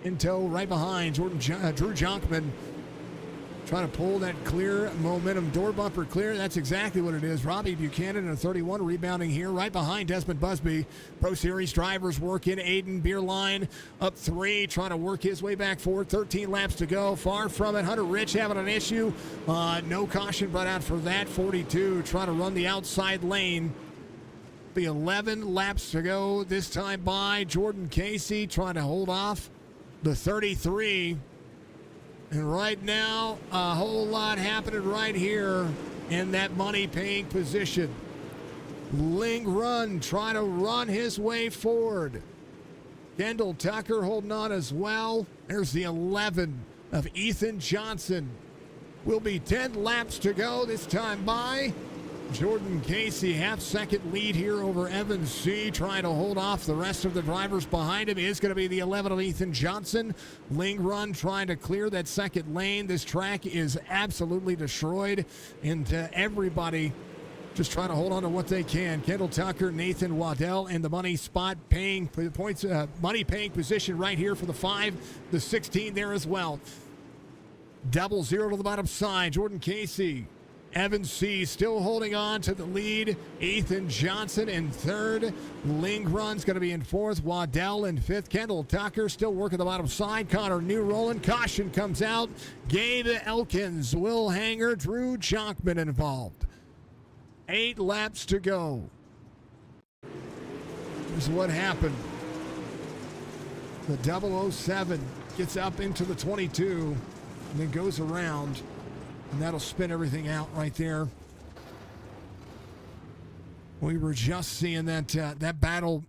in tow right behind. Drew Jonkman trying to pull that clear momentum door bumper clear. That's exactly what it is. Robbie Buchanan in a 31 rebounding here right behind Desmond Busby. Pro Series drivers work in. Aiden Beerline up 3, trying to work his way back forward. 13 laps to go. Far from it. Hunter Rich having an issue. No caution brought out for that. 42 trying to run the outside lane. The 11 laps to go this time by. Jordan Casey trying to hold off the 33. And right now, a whole lot happening right here in that money-paying position. Ling Run trying to run his way forward. Kendall Tucker holding on as well. There's the 11 of Ethan Johnson. Will be 10 laps to go this time by. Jordan Casey, half-second lead here over Evan C. Trying to hold off the rest of the drivers behind him is going to be the 11 of Ethan Johnson. Ling Run trying to clear that second lane. This track is absolutely destroyed, and everybody just trying to hold on to what they can. Kendall Tucker, Nathan Waddell in the money spot paying points, money paying position right here for the 5, the 16 there as well. 0 to the bottom side. Jordan Casey. Evan C. still holding on to the lead. Ethan Johnson in 3rd. Ling Run's going to be in 4th. Waddell in 5th. Kendall Tucker still working the bottom side. Connor New Roland. Caution comes out. Gabe Elkins, Will Hanger, Drew Jonkman involved. 8 laps to go. This is what happened. The 007 gets up into the 22 and then goes around. And that'll spin everything out right there. We were just seeing that battle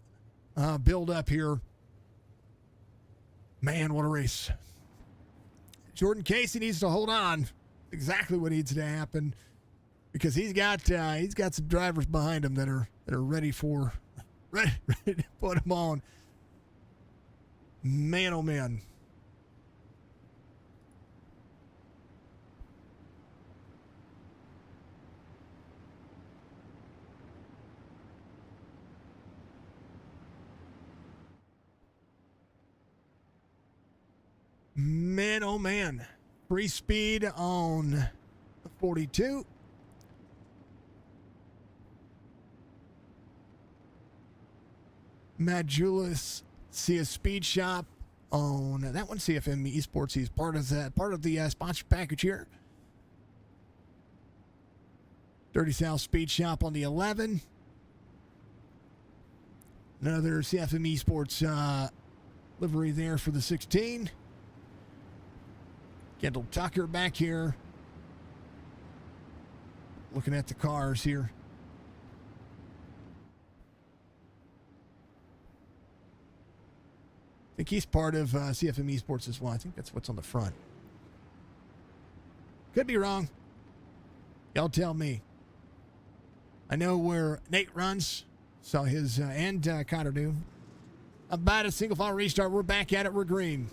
build up here. Man, what a race. Jordan Casey needs to hold on. Exactly what needs to happen. Because he's got some drivers behind him that are ready to put him on. Man, oh man. Man, oh man. Free speed on the 42. MATJOULIS-SEAY Speed Shop on that one. CFM Esports. He's part of the sponsor package here. Dirty South Speed Shop on the 11. Another CFM Esports livery there for the 16. Kendall Tucker back here. Looking at the cars here. I think he's part of CFM Esports as well. I think that's what's on the front. Could be wrong. Y'all tell me. I know where Nate runs. Saw his and Connor do. About a single file restart. We're back at it. We're green.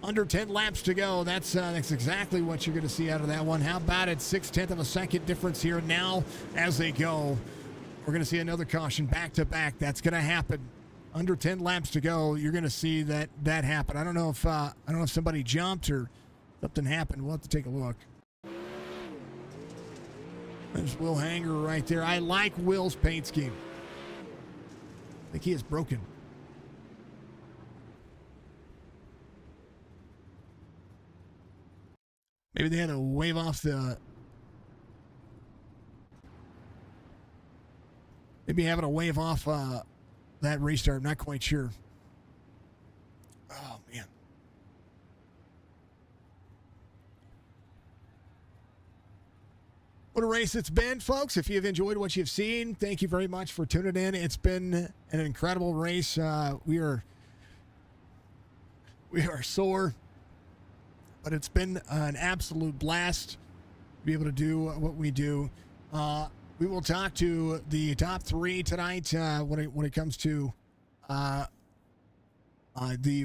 Under 10 laps to go. That's exactly what you're going to see out of that one. How about it? 0.6 of a second difference here now as they go. We're going to see another caution back to back. That's going to happen. Under 10 laps to go, you're going to see that happen. I don't know if somebody jumped or something happened. We'll have to take a look. There's Will Hanger right there. I like Will's paint scheme. I think he is broken. Maybe they had to wave off the... Maybe having to wave off that restart. I'm not quite sure. Oh, man. What a race it's been, folks. If you've enjoyed what you've seen, thank you very much for tuning in. It's been an incredible race. We are sore, but it's been an absolute blast to be able to do what we do. We will talk to the top 3 tonight when it comes to the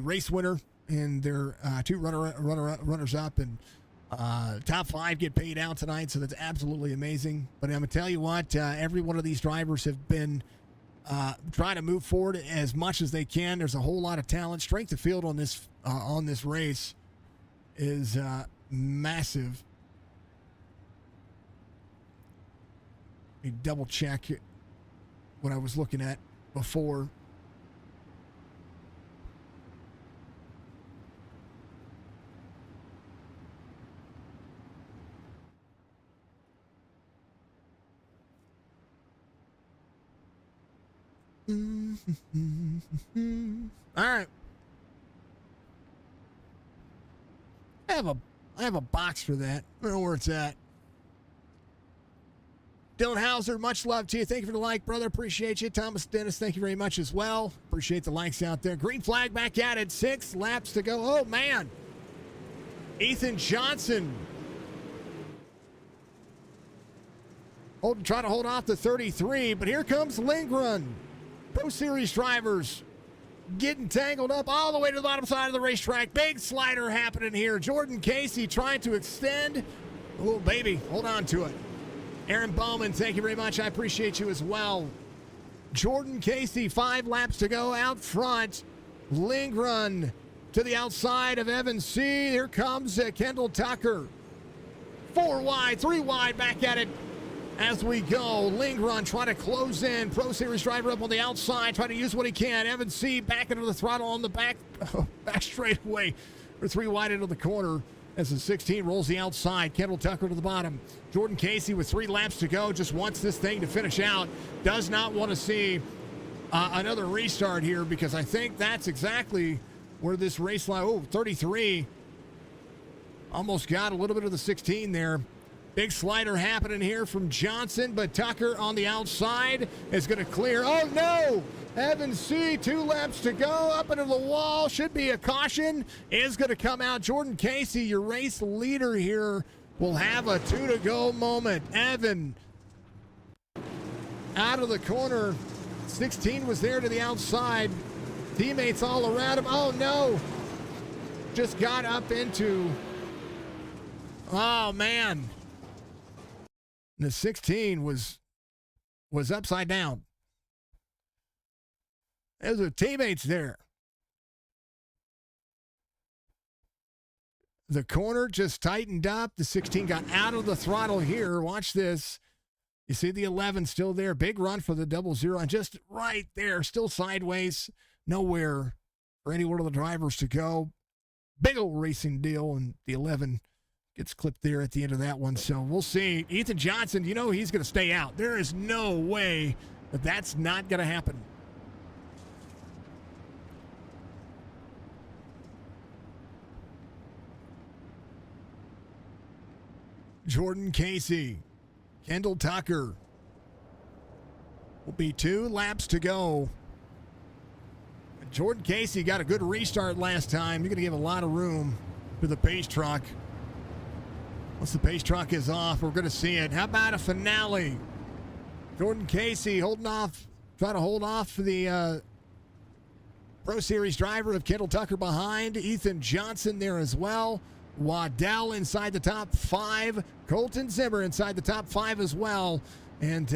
race winner and their 2 runners up, and top 5 get paid out tonight, so that's absolutely amazing. But I'm gonna tell you what, every one of these drivers have been trying to move forward as much as they can. There's a whole lot of talent. Strength of field on this race is massive. Let me double check what I was looking at before. All right. I have a box for that. I don't know where it's at. Dylan Hauser, much love to you. Thank you for the like, brother. Appreciate you. Thomas Dennis, thank you very much as well. Appreciate the likes out there. Green flag back at it. 6 laps to go. Oh, man. Ethan Johnson. Try to hold off the 33, but here comes Lindgren. Pro Series drivers getting tangled up all the way to the bottom side of the racetrack. Big slider happening here. Jordan Casey trying to extend. Oh, baby, hold on to it. Aaron Bowman, thank you very much. I appreciate you as well. Jordan Casey, 5 laps to go out front. Lindgren to the outside of Evan C. Here comes Kendall Tucker. 4 wide, 3 wide, back at it as we go. Lindgren trying to close in. Pro Series driver up on the outside, trying to use what he can. Evan C. back into the throttle on the back straightaway. Or 3 wide into the corner as the 16 rolls the outside. Kendall Tucker to the bottom. Jordan Casey with 3 laps to go just wants this thing to finish out. Does not want to see another restart here, because I think that's exactly where this race line. Oh, 33. Almost got a little bit of the 16 there. Big slider happening here from Johnson, but Tucker on the outside is going to clear. Oh, no! Evan C., 2 laps to go, up into the wall. Should be a caution. Is going to come out. Jordan Casey, your race leader here, will have a 2 to go moment. Evan out of the corner. 16 was there to the outside. Teammates all around him. Oh, no. Just got up into... Oh, man. The 16 was upside down. Those are teammates there. The corner just tightened up. The 16 got out of the throttle here. Watch this. You see the 11 still there. Big run for the 00. And just right there, still sideways. Nowhere for any one of the drivers to go. Big old racing deal. And the 11 gets clipped there at the end of that one. So we'll see. Ethan Johnson, you know he's going to stay out. There is no way that that's not going to happen. Jordan Casey, Kendall Tucker. Will be 2 laps to go. Jordan Casey got a good restart last time. You're going to give a lot of room to the pace truck. Once the pace truck is off, we're going to see it. How about a finale? Jordan Casey holding off, trying to hold off for the Pro Series driver of Kendall Tucker behind. Ethan Johnson there as well. Waddell inside the top 5. Colton Zimmer inside the top 5 as well. And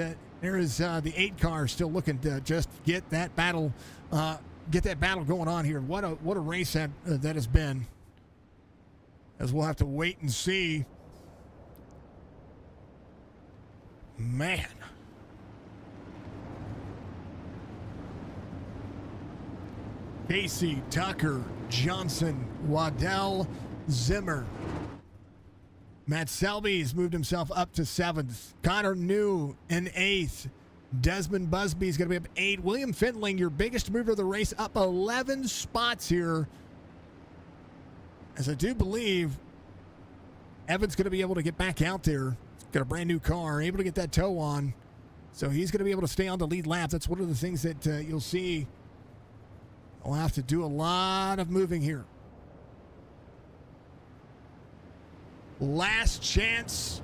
there is the 8 car still looking to just get that battle going on here. What a race that has been. As we'll have to wait and see. Man. Casey, Tucker, Johnson, Waddell, Zimmer. Matt Selby's moved himself up to 7th. Connor New in 8th. Desmond Busby's going to be up 8. William Findling, your biggest mover of the race, up 11 spots here. As I do believe Evan's going to be able to get back out there. Got a brand new car, able to get that tow on. So he's going to be able to stay on the lead lap. That's one of the things that you'll see. I'll have to do a lot of moving here. Last chance.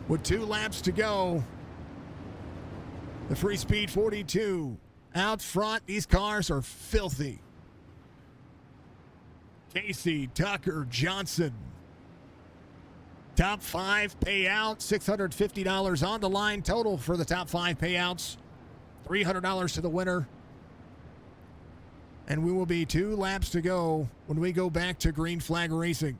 With 2 laps to go. The Free Speed 42. Out front, these cars are filthy. Casey, Tucker, Johnson. Top 5 payout, $650 on the line total for the top 5 payouts. $300 to the winner. And we will be 2 laps to go when we go back to green flag racing.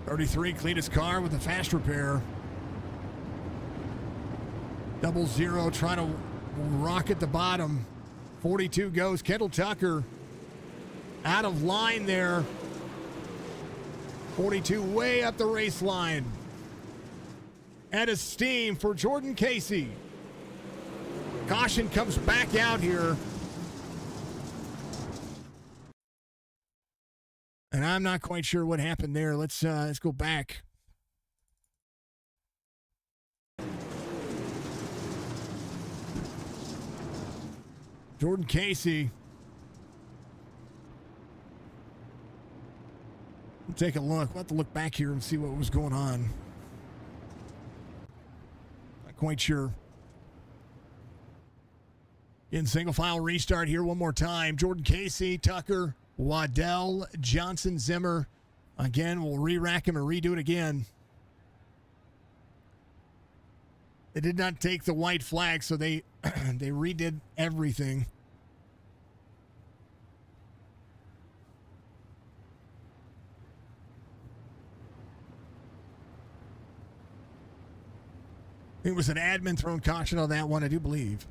33, Cletus Carr with a fast repair. 00 trying to rocket the bottom. 42 goes. Kendall Tucker out of line there. 42 way up the race line. At a steam for Jordan Casey. Caution comes back out here. And I'm not quite sure what happened there. Let's go back. Jordan Casey. We'll take a look. We'll have to look back here and see what was going on. Not quite sure. In single file restart here one more time. Jordan Casey, Tucker, Waddell, Johnson, Zimmer. Again, we'll re-rack him and redo it again. They did not take the white flag, so they they redid everything. It was an admin thrown caution on that one, I do believe.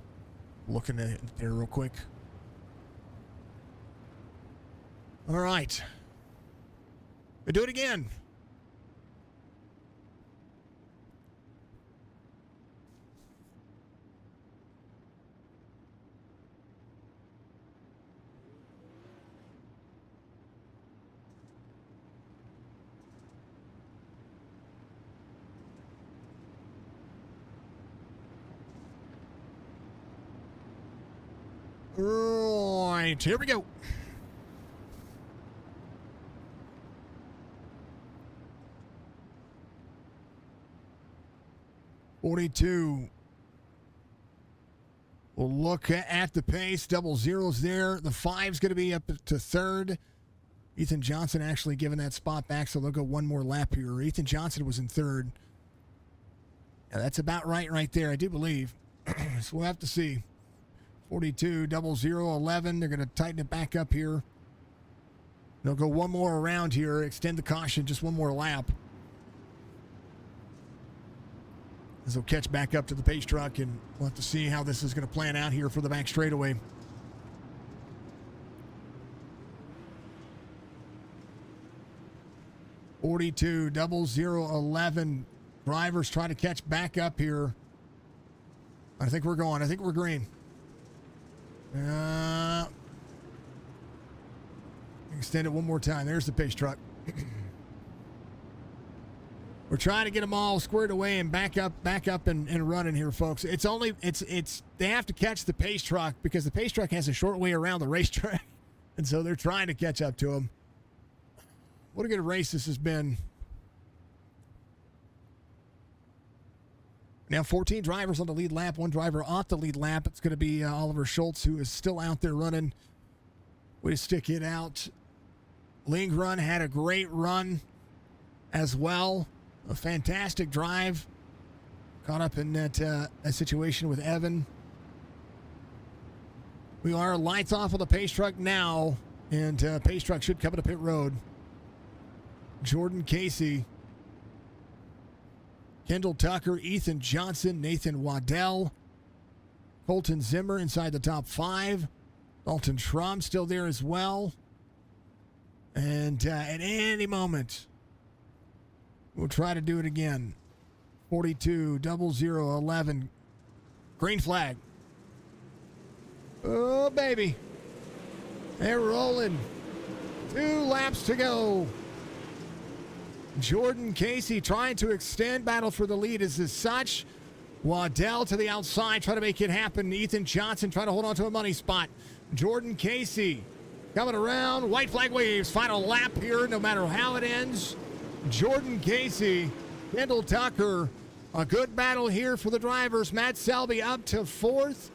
Looking at it there real quick. All right. We do it again. All right, here we go. .42. We'll look at the pace. 00's there. The 5's going to be up to third. Ethan Johnson actually giving that spot back, so they'll go one more lap here. Ethan Johnson was in third. Yeah, that's about right there, I do believe. So we'll have to see. 42, 0011. They're going to tighten it back up here. They'll go one more around here, extend the caution, just one more lap. As they'll catch back up to the pace truck, and we'll have to see how this is going to plan out here for the back straightaway. .42, 0011. Drivers try to catch back up here. I think we're going. I think we're green. Extend it one more time. There's the pace truck. We're trying to get them all squared away and back up and running here, folks. It's they have to catch the pace truck because the pace truck has a short way around the racetrack, and so they're trying to catch up to them. What a good race this has been. Now 14 drivers on the lead lap, one driver off the lead lap. It's going to be Oliver Schultz, who is still out there running. Way to stick it out. Lindgren had a great run as well. A fantastic drive. Caught up in that situation with Evan. We are lights off of the pace truck now, and pace truck should come to pit road. Jordan Casey, Kendall Tucker, Ethan Johnson, Nathan Waddell, Colton Zimmer inside the top 5. Dalton Schramm still there as well. And at any moment, we'll try to do it again. 42, 0011. Green flag. Oh, baby. They're rolling. 2 laps to go. Jordan Casey trying to extend battle for the lead as such. Waddell to the outside, trying to make it happen. Ethan Johnson trying to hold on to a money spot. Jordan Casey coming around. White flag waves. Final lap here, no matter how it ends. Jordan Casey, Kendall Tucker. A good battle here for the drivers. Matt Selby up to 4th.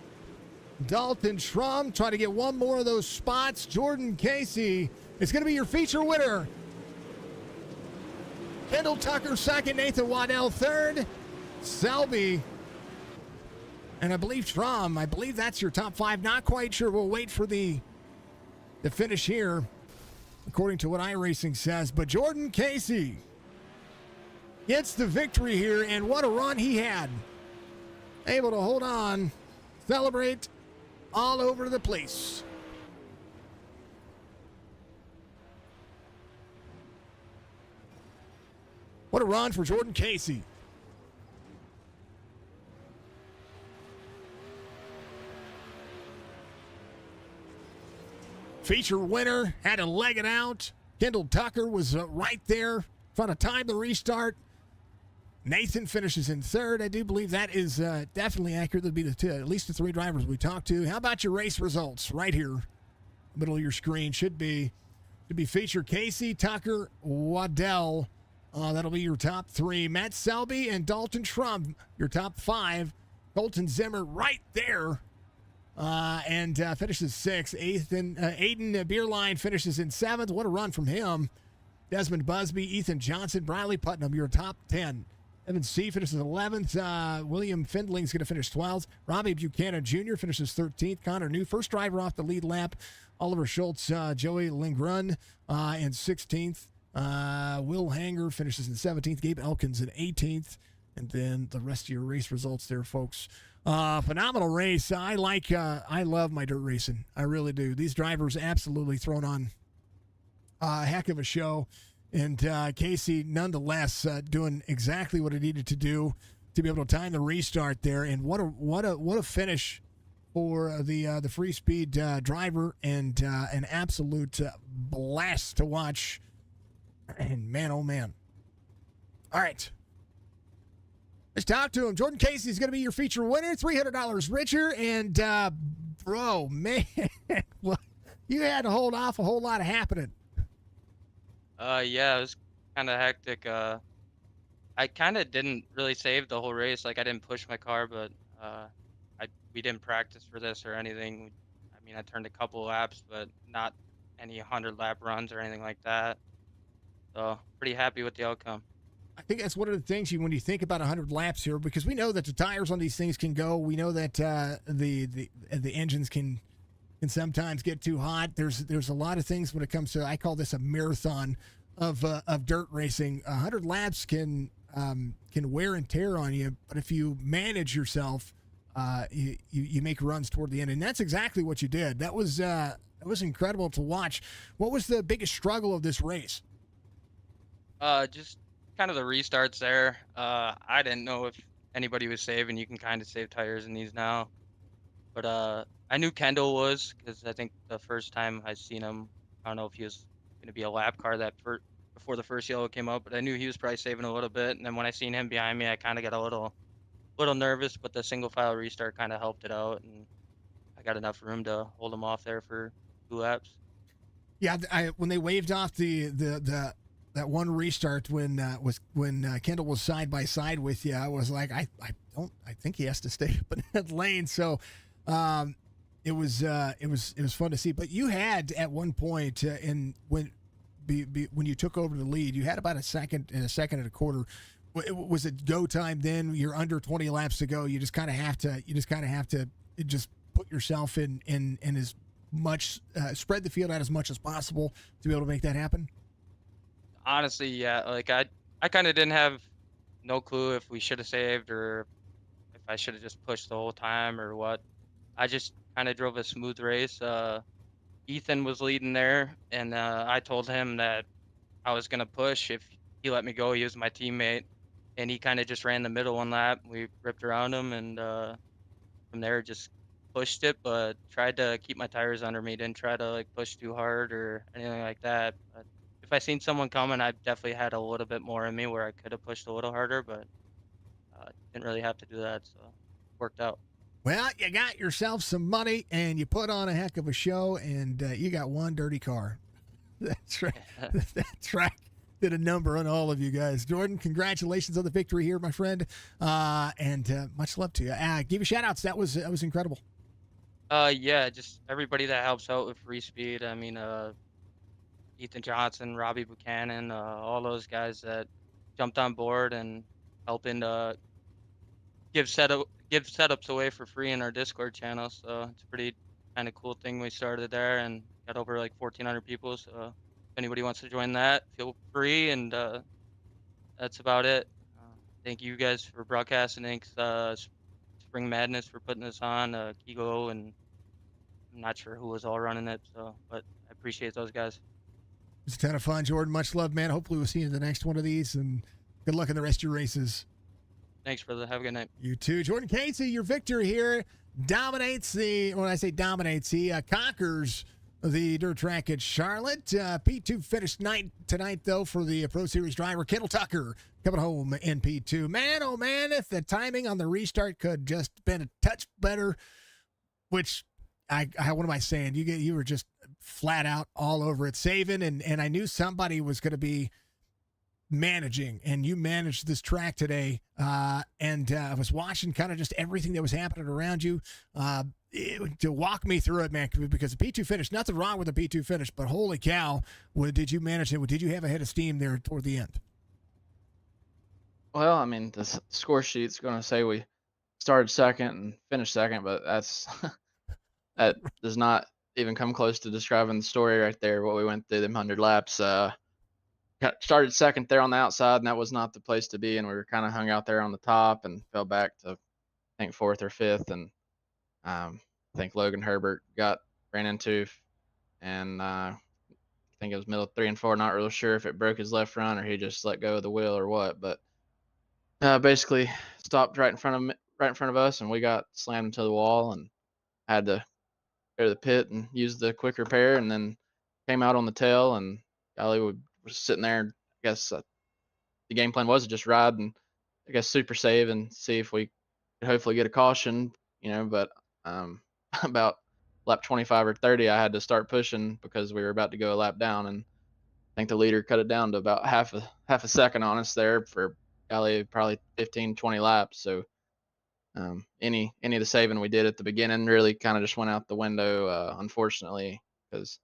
Dalton Schramm trying to get one more of those spots. Jordan Casey is going to be your feature winner. Kendall Tucker 2nd, Nathan Waddell 3rd, Selby, and I believe Schramm. I believe that's your top 5. Not quite sure. We'll wait for the finish here, according to what iRacing says. But Jordan Casey gets the victory here, and what a run he had. Able to hold on, celebrate all over the place. What a run for Jordan Casey. Feature winner, had to leg it out. Kendall Tucker was right there, trying to time the restart. Nathan finishes in third. I do believe that is definitely accurate. That'd be at least the three drivers we talked to. How about your race results right here? Middle of your screen should be feature Casey, Tucker, Waddell. That'll be your top three. Matt Selby and Dalton Trump, your top five. Colton Zimmer right there. And finishes sixth. Aiden Beerline finishes in seventh. What a run from him. Desmond Busby, Ethan Johnson, Bradley Putnam, your top 10. Evan C. finishes 11th. William Findling's going to finish 12th. Robbie Buchanan Jr. finishes 13th. Connor New, first driver off the lead lap. Oliver Schultz, Joey Lingrun in 16th. Will Hanger finishes in 17th. Gabe Elkins in 18th. And then the rest of your race results there, folks. Phenomenal race. I love my dirt racing. I really do. These drivers absolutely thrown on a heck of a show. And Casey, nonetheless, doing exactly what he needed to do to be able to time the restart there. And what a finish for the free speed driver, and an absolute blast to watch. And man, oh man. All right. Let's talk to him. Jordan Casey is going to be your feature winner, $300 richer. And, bro, man, well, you had to hold off a whole lot of happening. Yeah, it was kind of hectic. I kind of didn't really save the whole race. Like, I didn't push my car, but we didn't practice for this or anything. I mean, I turned a couple laps, but not any 100-lap runs or anything like that. So, pretty happy with the outcome. I think that's one of the things when you think about 100 laps here, because we know that the tires on these things can go. We know that the engines can sometimes get too hot. There's a lot of things when it comes to, I call this a marathon of dirt racing. 100 laps can wear and tear on you, but if you manage yourself, you make runs toward the end, and that's exactly what you did. That was incredible to watch. What was the biggest struggle of this race? Just kind of the restarts there. I didn't know if anybody was saving. You can kind of save tires in these now, but I knew Kendall was, because I think the first time I seen him, I don't know if he was going to be a lap car before the first yellow came up, but I knew he was probably saving a little bit. And then when I seen him behind me, I kind of got a little nervous, but the single file restart kind of helped it out, and I got enough room to hold him off there for 2 laps. Yeah, when they waved off that one restart when Kendall was side by side with you, I was like, I think he has to stay up in that lane. So it was fun to see. But you had at one point when you took over the lead, you had about a second and a quarter. Was it go time then? You're under 20 laps to go. You just kind of have to just put yourself in as much, spread the field out as much as possible to be able to make that happen. Honestly, yeah. Like I kind of didn't have no clue if we should have saved or if I should have just pushed the whole time or what. I just kind of drove a smooth race. Ethan was leading there, and I told him that I was gonna push if he let me go. He was my teammate, and he kind of just ran the middle one lap. We ripped around him, and from there just pushed it, but tried to keep my tires under me. Didn't try to like push too hard or anything like that. But if I seen someone coming, I definitely had a little bit more in me where I could have pushed a little harder, but didn't really have to do that, so worked out. Well, you got yourself some money, and you put on a heck of a show, and you got one dirty car. That's right. That's right. Did a number on all of you guys. Jordan, congratulations on the victory here, my friend, and much love to you. Give you shout-outs. That was incredible. Yeah, just everybody that helps out with free speed. I mean, Ethan Johnson, Robbie Buchanan, all those guys that jumped on board and helping give setups away for free in our Discord channel. So it's a pretty kind of cool thing we started there, and got over like 1,400 people. So if anybody wants to join that, feel free. And that's about it. Thank you guys for broadcasting. Thanks, Spring Madness for putting this on. Keago, and I'm not sure who was all running it, so but I appreciate those guys. It's a ton of fun, Jordan. Much love, man. Hopefully, we'll see you in the next one of these, and good luck in the rest of your races. Thanks, brother. Have a good night. You too. Jordan Casey, your victor here, dominates when I say dominates, he conquers the dirt track at Charlotte. P2 finished tonight, though, for the Pro Series driver, Kendall Tucker, coming home in P2. Man, oh man, if the timing on the restart could just been a touch better, which what am I saying? You were just flat out all over it, saving, and I knew somebody was going to be managing, and you managed this track today. And I was watching kind of just everything that was happening around you. To walk me through it, man, because the P2 finish, nothing wrong with the P2 finish, but holy cow, did you manage it? Did you have a head of steam there toward the end? Well, I mean, the score sheet's going to say we started second and finished second, but that does not even come close to describing the story right there, what we went through them 100 laps. Started second there on the outside, and that was not the place to be, and we were kind of hung out there on the top and fell back to, I think, fourth or fifth, and I think Logan Herbert ran into, and I think it was middle 3 and 4. Not really sure if it broke his left front or he just let go of the wheel or what, but basically stopped right in front of us, and we got slammed into the wall and had to go to the pit and use the quick repair, and then came out on the tail, and golly, we was sitting there. I guess the game plan was to just ride and I guess super save and see if we could hopefully get a caution, but about lap 25 or 30, I had to start pushing because we were about to go a lap down, and I think the leader cut it down to about half a second on us there for probably 15, 20 laps. So any of the saving we did at the beginning really kind of just went out the window, unfortunately, because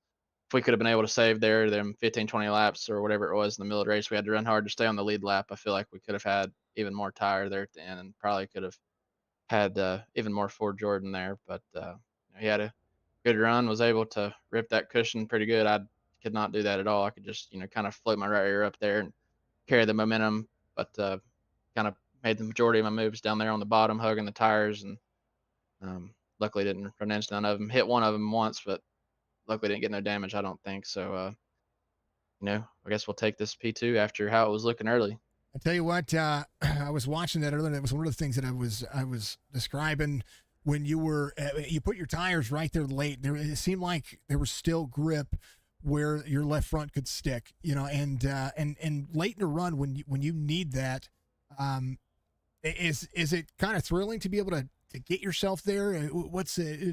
if we could have been able to save them 15, 20 laps or whatever it was in the middle of the race, we had to run hard to stay on the lead lap. I feel like we could have had even more tire there at the end and probably could have had even more for Jordan there. But he had a good run, was able to rip that cushion pretty good. I could not do that at all. I could just, kind of float my right ear up there and carry the momentum, but kind of made the majority of my moves down there on the bottom, hugging the tires, and luckily didn't run into none of them. Hit one of them once, but luckily didn't get no damage, I don't think. So, I guess we'll take this P2 after how it was looking early. I tell you what, I was watching that earlier. That was one of the things that I was describing when you put your tires right there late. It seemed like there was still grip where your left front could stick, and late in the run when you need that, is it kind of thrilling to be able to get yourself there?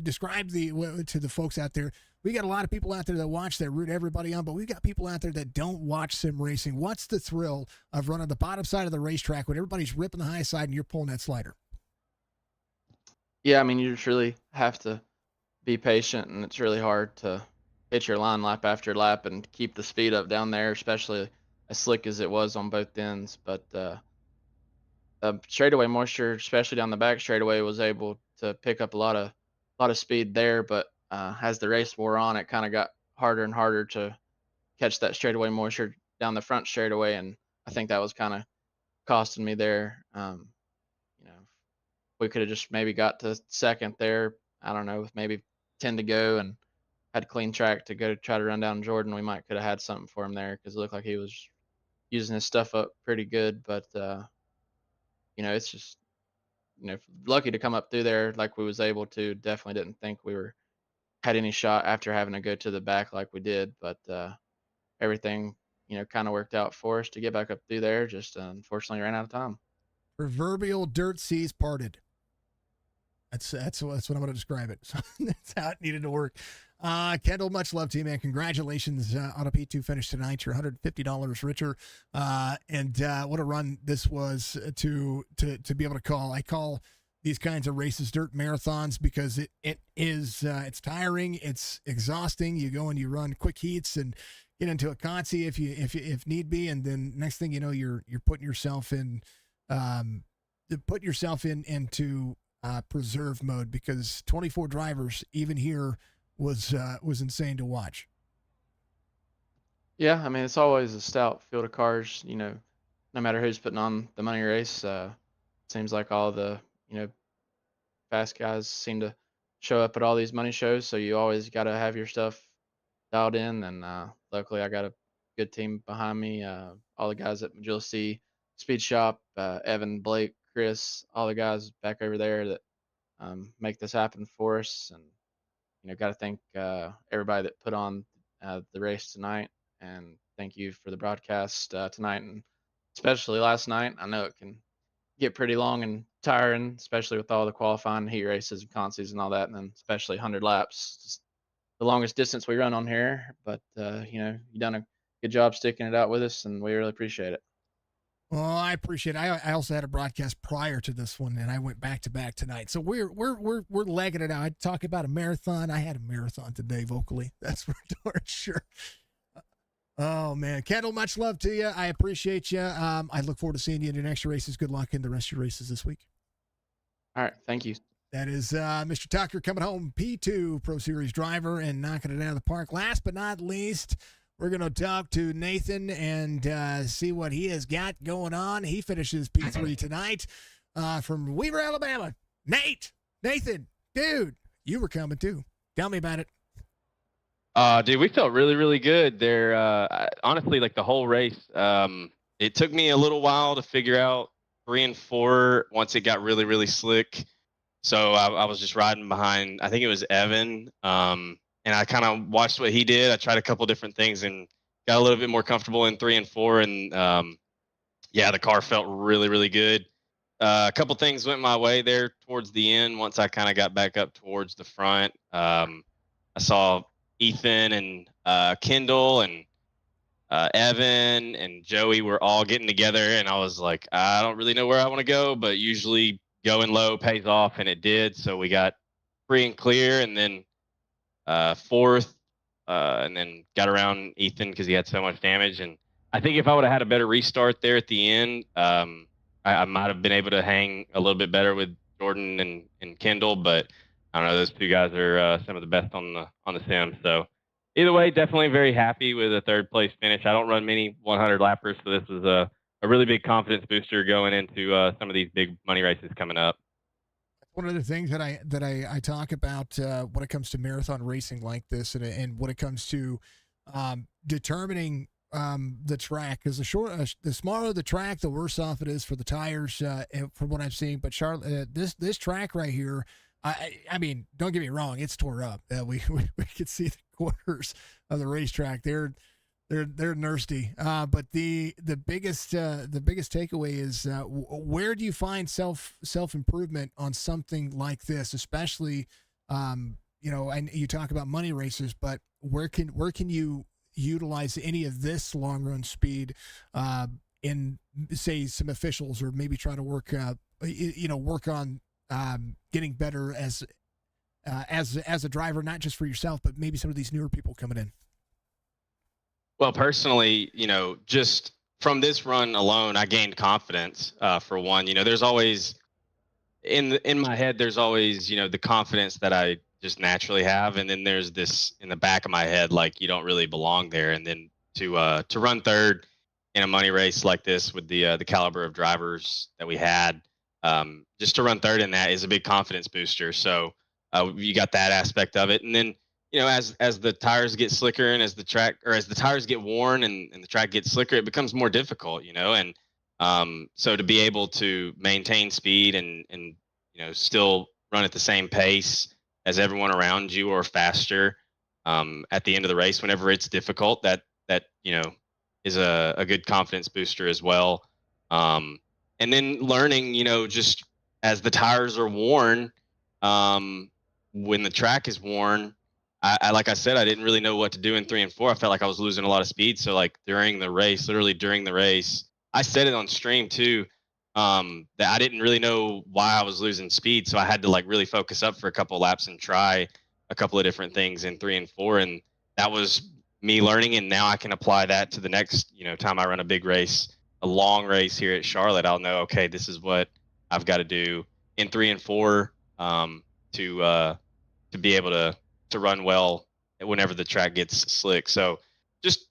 Describe to the folks out there. We got a lot of people out there that watch, that root everybody on, but we've got people out there that don't watch sim racing. What's the thrill of running the bottom side of the racetrack when everybody's ripping the high side and you're pulling that slider? Yeah, I mean, you just really have to be patient, and it's really hard to hit your line lap after lap and keep the speed up down there, especially as slick as it was on both ends. But straightaway moisture, especially down the back straightaway, was able to pick up a lot of speed there. But as the race wore on, it kind of got harder and harder to catch that straightaway moisture down the front straightaway, and I think that was kind of costing me there. We could have just maybe got to second there. I don't know, with maybe 10 to go and had a clean track to go try to run down Jordan. We might could have had something for him there because it looked like he was using his stuff up pretty good. But it's just lucky to come up through there like we was able to. Definitely didn't think we had any shot after having to go to the back like we did. But everything kind of worked out for us to get back up through there. Just unfortunately ran out of time. Proverbial dirt seas parted. That's what I'm going to describe it. So that's how it needed to work. Kendall, much love to you, man. Congratulations on a P2 finish tonight. You're $150 richer. And what a run this was to be able to call. I call these kinds of races dirt marathons because it is it's tiring, it's exhausting. You go and you run quick heats and get into a consi if need be, and then next thing you know, you're putting yourself in into preserve mode, because 24 drivers even here was insane to watch. Yeah, I mean, it's always a stout field of cars, no matter who's putting on the money race. Seems like all the fast guys seem to show up at all these money shows, so you always got to have your stuff dialed in. And luckily, I got a good team behind me. All the guys at MATJOULIS-SEAY Speed Shop, Evan, Blake, Chris, all the guys back over there that make this happen for us. And got to thank everybody that put on the race tonight, and thank you for the broadcast tonight, and especially last night. I know it can get pretty long and tiring, especially with all the qualifying heat races and consies and all that, and then especially 100 laps, just the longest distance we run on here. But you done a good job sticking it out with us, and we really appreciate it. Well, I appreciate it. I also had a broadcast prior to this one, and I went back to back tonight. So we're legging it out. I talk about a marathon. I had a marathon today vocally. That's for darn sure. Oh man, Kendall, much love to you. I appreciate you. I look forward to seeing you in your next races. Good luck in the rest of your races this week. All right, thank you. That is Mr. Tucker coming home, P2 Pro Series driver, and knocking it out of the park. Last but not least, we're going to talk to Nathan and see what he has got going on. He finishes P3 tonight from Weaver, Alabama. Nathan, dude, you were coming too. Tell me about it. Dude, we felt really, really good there. Honestly, like the whole race, it took me a little while to figure out 3 and 4 once it got really, really slick. So I was just riding behind, I think it was Evan. And I kind of watched what he did. I tried a couple different things and got a little bit more comfortable in 3 and 4. And yeah, the car felt really, really good. A couple things went my way there towards the end. Once I kind of got back up towards the front, I saw Ethan and Kendall and Evan and Joey were all getting together, and I was like, I don't really know where I want to go, but usually going low pays off, and it did. So we got free and clear, and then fourth, and then got around Ethan because he had so much damage. And I think if I would have had a better restart there at the end, I might have been able to hang a little bit better with Jordan and Kendall, but I don't know. Those two guys are some of the best on the sim. So either way, definitely very happy with a third place finish. I don't run many 100 lappers, so this was a really big confidence booster going into some of these big money races coming up. One of the things that I talk about when it comes to marathon racing like this, and when it comes to determining the track, because the smaller the track, the worse off it is for the tires. From what I'm seeing, but Charlotte, this track right here. I mean, don't get me wrong, it's tore up. We could see the corners of the racetrack. They're nasty. But the biggest takeaway is where do you find self improvement on something like this, especially and you talk about money races, but where can you utilize any of this long run speed in, say, some officials, or maybe try to work work on getting better as a driver, not just for yourself, but maybe some of these newer people coming in? Well, personally, just from this run alone, I gained confidence. For one, there's always in my head, there's always, the confidence that I just naturally have, and then there's this in the back of my head, like you don't really belong there. And then to run third in a money race like this with the caliber of drivers that we had, just to run third in that is a big confidence booster. So you got that aspect of it, and then as the tires get slicker and as the tires get worn and the track gets slicker, it becomes more difficult, and so to be able to maintain speed and still run at the same pace as everyone around you or faster at the end of the race whenever it's difficult, that is a good confidence booster as well. And then learning, just as the tires are worn, when the track is worn, I like I said, I didn't really know what to do in 3 and 4. I felt like I was losing a lot of speed. So like literally during the race, I said it on stream too, that I didn't really know why I was losing speed. So I had to like really focus up for a couple of laps and try a couple of different things in 3 and 4. And that was me learning. And now I can apply that to the next, time I run a big race, a long race here at Charlotte. I'll know, okay, this is what I've got to do in 3 and 4 to be able to run well whenever the track gets slick. So just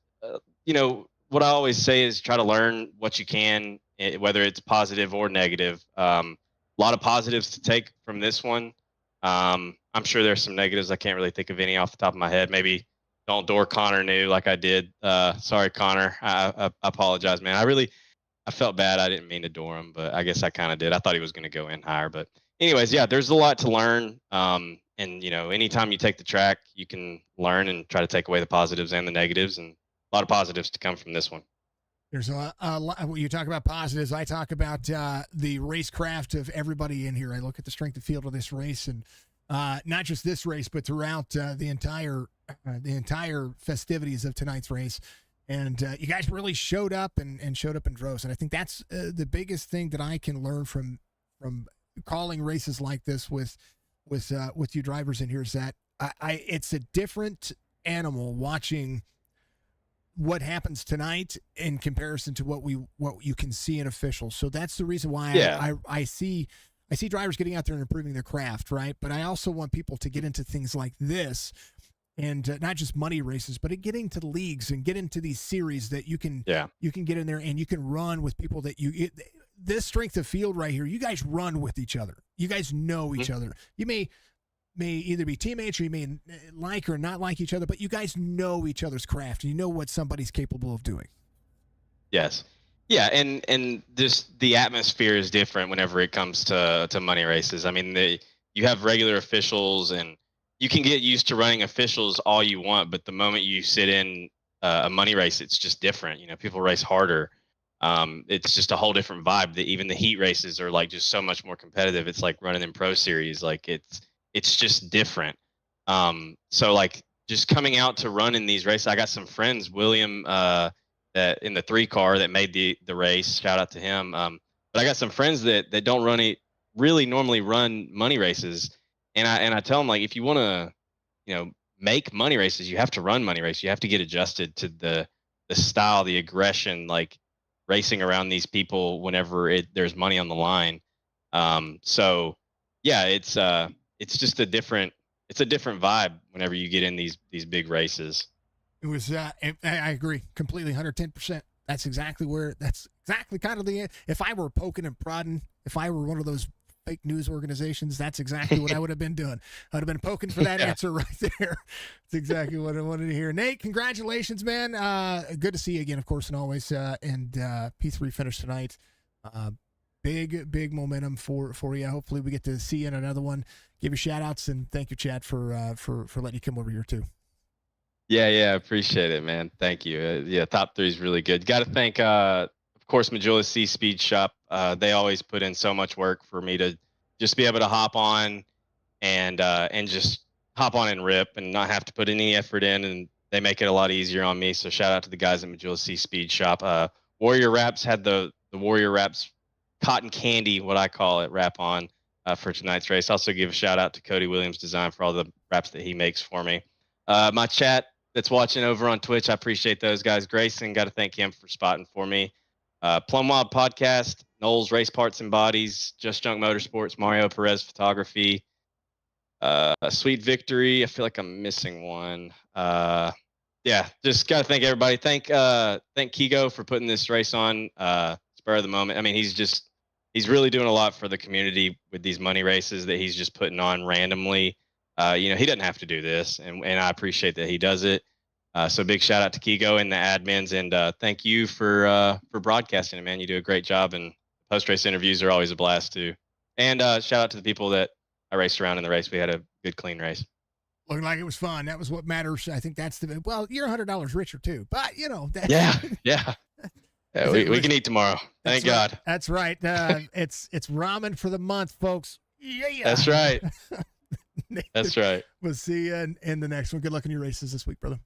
what I always say is try to learn what you can, whether it's positive or negative. A lot of positives to take from this one. I'm sure there's some negatives. I can't really think of any off the top of my head. Maybe don't door Connor new like I did. Sorry, Connor. I apologize, man. I felt bad. I didn't mean to door him, but I guess I kind of did. I thought he was going to go in higher. But anyways, yeah, there's a lot to learn. And, anytime you take the track, you can learn and try to take away the positives and the negatives, and a lot of positives to come from this one. There's a lot. When you talk about positives, I talk about the racecraft of everybody in here. I look at the strength of field of this race, and not just this race, but throughout the entire festivities of tonight's race. And you guys really showed up and showed up in droves. And I think that's the biggest thing that I can learn from calling races like this with you drivers in here is that it's a different animal watching what happens tonight in comparison to what you can see in officials. So that's the reason why I see drivers getting out there and improving their craft, right? But I also want people to get into things like this, and not just money races, but getting to the leagues and get into these series that you can get in there and you can run with people that this strength of field right here. You guys run with each other. You guys know each other. You may either be teammates or you may like or not like each other, but you guys know each other's craft and you know what somebody's capable of doing. Yes. Yeah. And the atmosphere is different whenever it comes to money races. I mean, you have regular officials and you can get used to running officials all you want, but the moment you sit in a money race, it's just different. People race harder. It's just a whole different vibe. Even the heat races are like just so much more competitive. It's like running in pro series. Like it's just different. So like just coming out to run in these races, I got some friends, William, that in the 3 car that made the race. Shout out to him. But I got some friends that don't really normally run money races. And I tell them, like, if you want to, make money races, you have to run money races. You have to get adjusted to the style, the aggression, like racing around these people whenever there's money on the line. So yeah, it's just a different vibe whenever you get in these big races. It was, I agree completely, 110%. That's exactly kind of if I were poking and prodding, if I were one of those fake news organizations, that's exactly what I would have been doing. I would have been poking for that answer right there. That's exactly what I wanted to hear. Nate, congratulations, man. Good to see you again, of course, and always. And P3 finished tonight. Big momentum for you. Hopefully we get to see you in another one. Give you shout outs and thank you, Chad, for letting you come over here too. Yeah, appreciate it, man. Thank you. Top 3 is really good. Got to thank, of course, MATJOULIS-SEAY Speed Shop. They always put in so much work for me to just be able to hop on and just hop on and rip and not have to put any effort in, and they make it a lot easier on me. So shout out to the guys at MATJOULIS-SEAY Speed Shop. Warrior Wraps had the Warrior Wraps cotton candy, what I call it, wrap on for tonight's race. Also give a shout out to Cody Williams Design for all the wraps that he makes for me. My chat that's watching over on Twitch, I appreciate those guys. Grayson, got to thank him for spotting for me. Plum Wild Podcast, Knowles Race Parts and Bodies, Just Junk Motorsports, Mario Perez Photography, Sweet Victory. I feel like I'm missing one. Just got to thank everybody. Thank Keago for putting this race on spur of the moment. I mean, he's really doing a lot for the community with these money races that he's just putting on randomly. He doesn't have to do this, and I appreciate that he does it. So big shout out to Keago and the admins, and thank you for broadcasting it, man. You do a great job, and post-race interviews are always a blast too. And shout out to the people that I raced around in the race. We had a good, clean race. Looking like it was fun. That was what matters. I think that's you're $100 richer too, but Yeah, we can eat tomorrow. Thank God. That's right. It's ramen for the month, folks. Yeah. That's right. That's right. We'll see you in the next one. Good luck in your races this week, brother.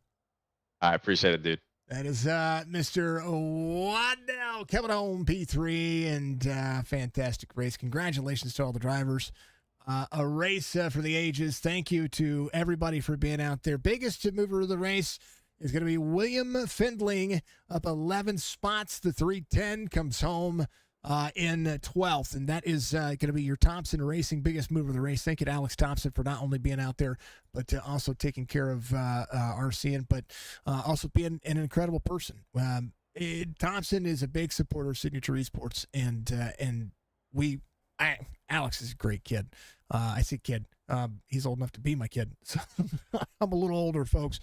I appreciate it, dude. That is Mr. Waddell coming home, P3, and fantastic race. Congratulations to all the drivers. A race for the ages. Thank you to everybody for being out there. Biggest mover of the race is going to be William Findling, up 11 spots. The 310 comes home in 12th, and that is going to be your Thompson Racing biggest mover of the race. Thank you to Alex Thompson for not only being out there, but also taking care of RC, but also being an incredible person. Thompson is a big supporter of Signature Esports, and Alex is a great kid. I say kid. He's old enough to be my kid. So I'm a little older, folks.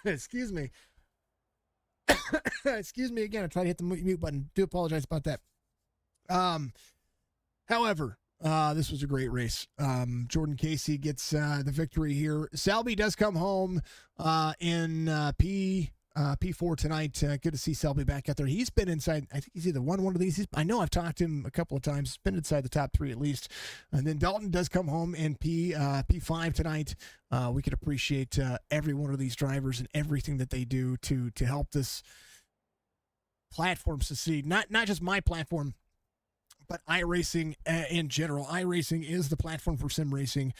Excuse me. Excuse me again. I tried to hit the mute button. Do apologize about that. However, this was a great race. Jordan Casey gets the victory here. Selby does come home in P4 tonight. Good to see Selby back out there. He's been inside. I think he's either won one of these. I know I've talked to him a couple of times. He's been inside the top 3 at least. And then Dalton does come home in P5 tonight. We can appreciate every one of these drivers and everything that they do to help this platform succeed. Not just my platform, but iRacing in general. iRacing is the platform for sim racing.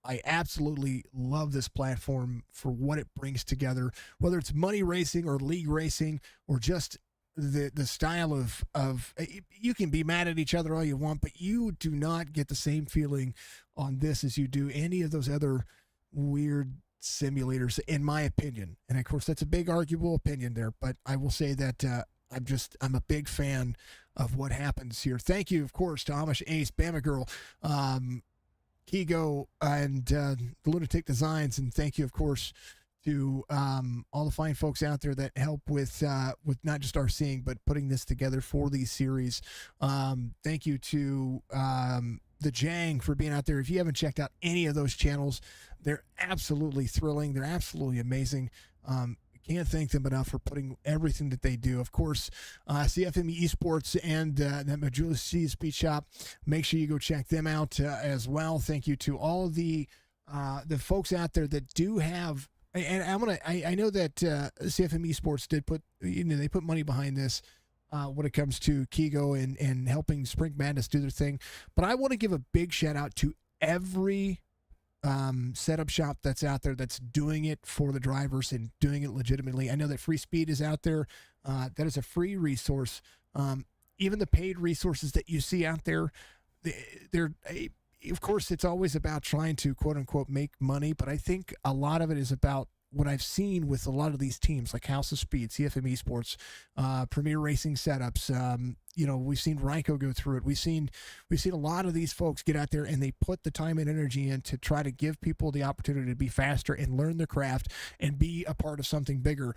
I absolutely love this platform for what it brings together, whether it's money racing or league racing or just the style of you can be mad at each other all you want, but you do not get the same feeling on this as you do any of those other weird simulators, in my opinion. And of course, that's a big arguable opinion there, but I will say that I'm a big fan of what happens here. Thank you, of course, to Amish Ace, Bama Girl, Keago, and the Lunatic Designs, and thank you, of course, to all the fine folks out there that help with not just our seeing, but putting this together for these series. Thank you to the Jang for being out there. If you haven't checked out any of those channels, they're absolutely thrilling. They're absolutely amazing. Can't thank them enough for putting everything that they do. Of course, CFME Esports and that MATJOULIS-SEAY Speed Shop. Make sure you go check them out as well. Thank you to all the folks out there that do have. And I know that CFME Esports did put they put money behind this when it comes to Keago and helping Spring Madness do their thing. But I want to give a big shout out to every setup shop that's out there that's doing it for the drivers and doing it legitimately. I know that Free Speed is out there. That is a free resource. Even the paid resources that you see out there, of course, it's always about trying to quote unquote make money, but I think a lot of it is about what I've seen with a lot of these teams like House of Speed, CFM Esports, Premier Racing Setups. We've seen Ryko go through it. We've seen a lot of these folks get out there and they put the time and energy in to try to give people the opportunity to be faster and learn their craft and be a part of something bigger,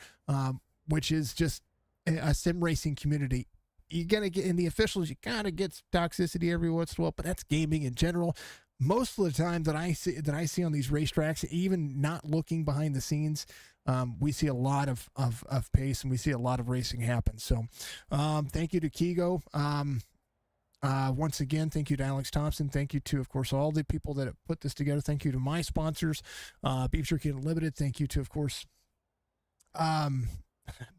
which is just a sim racing community. You're gonna get in the officials. You gotta get toxicity every once in a while, but that's gaming in general. Most of the time that I see on these racetracks, even not looking behind the scenes, we see a lot of pace and we see a lot of racing happen. So thank you to Keago. Once again, thank you to Alex Thompson. Thank you to, of course, all the people that have put this together. Thank you to my sponsors, Beef Jerky Unlimited. Thank you to, of course,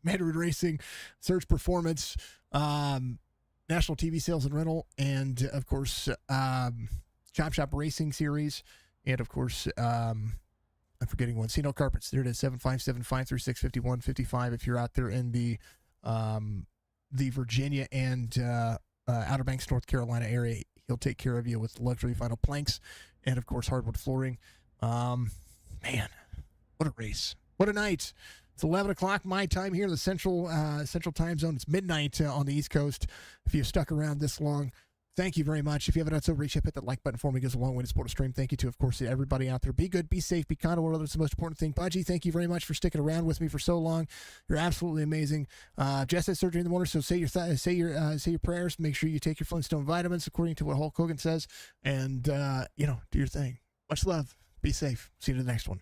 Madrid Racing, Search Performance, National TV Sales and Rental, and, of course, Chop Shop Racing Series, and of course, I'm forgetting one. Cino Carpets. There it is, 757-536-5155. If you're out there in the Virginia and Outer Banks, North Carolina area, he'll take care of you with luxury vinyl planks and of course hardwood flooring. Man, what a race! What a night! It's 11 o'clock my time here in the central time zone. It's midnight on the East Coast. If you've stuck around this long, thank you very much. If you haven't done so, reach up, hit that like button for me. It goes a long way to support the stream. Thank you to, of course, everybody out there. Be good, be safe, be kind of one. That's the most important thing. Budgie, thank you very much for sticking around with me for so long. You're absolutely amazing. Jess has surgery in the morning, so say your prayers. Make sure you take your Flintstone vitamins according to what Hulk Hogan says, and do your thing. Much love. Be safe. See you in the next one.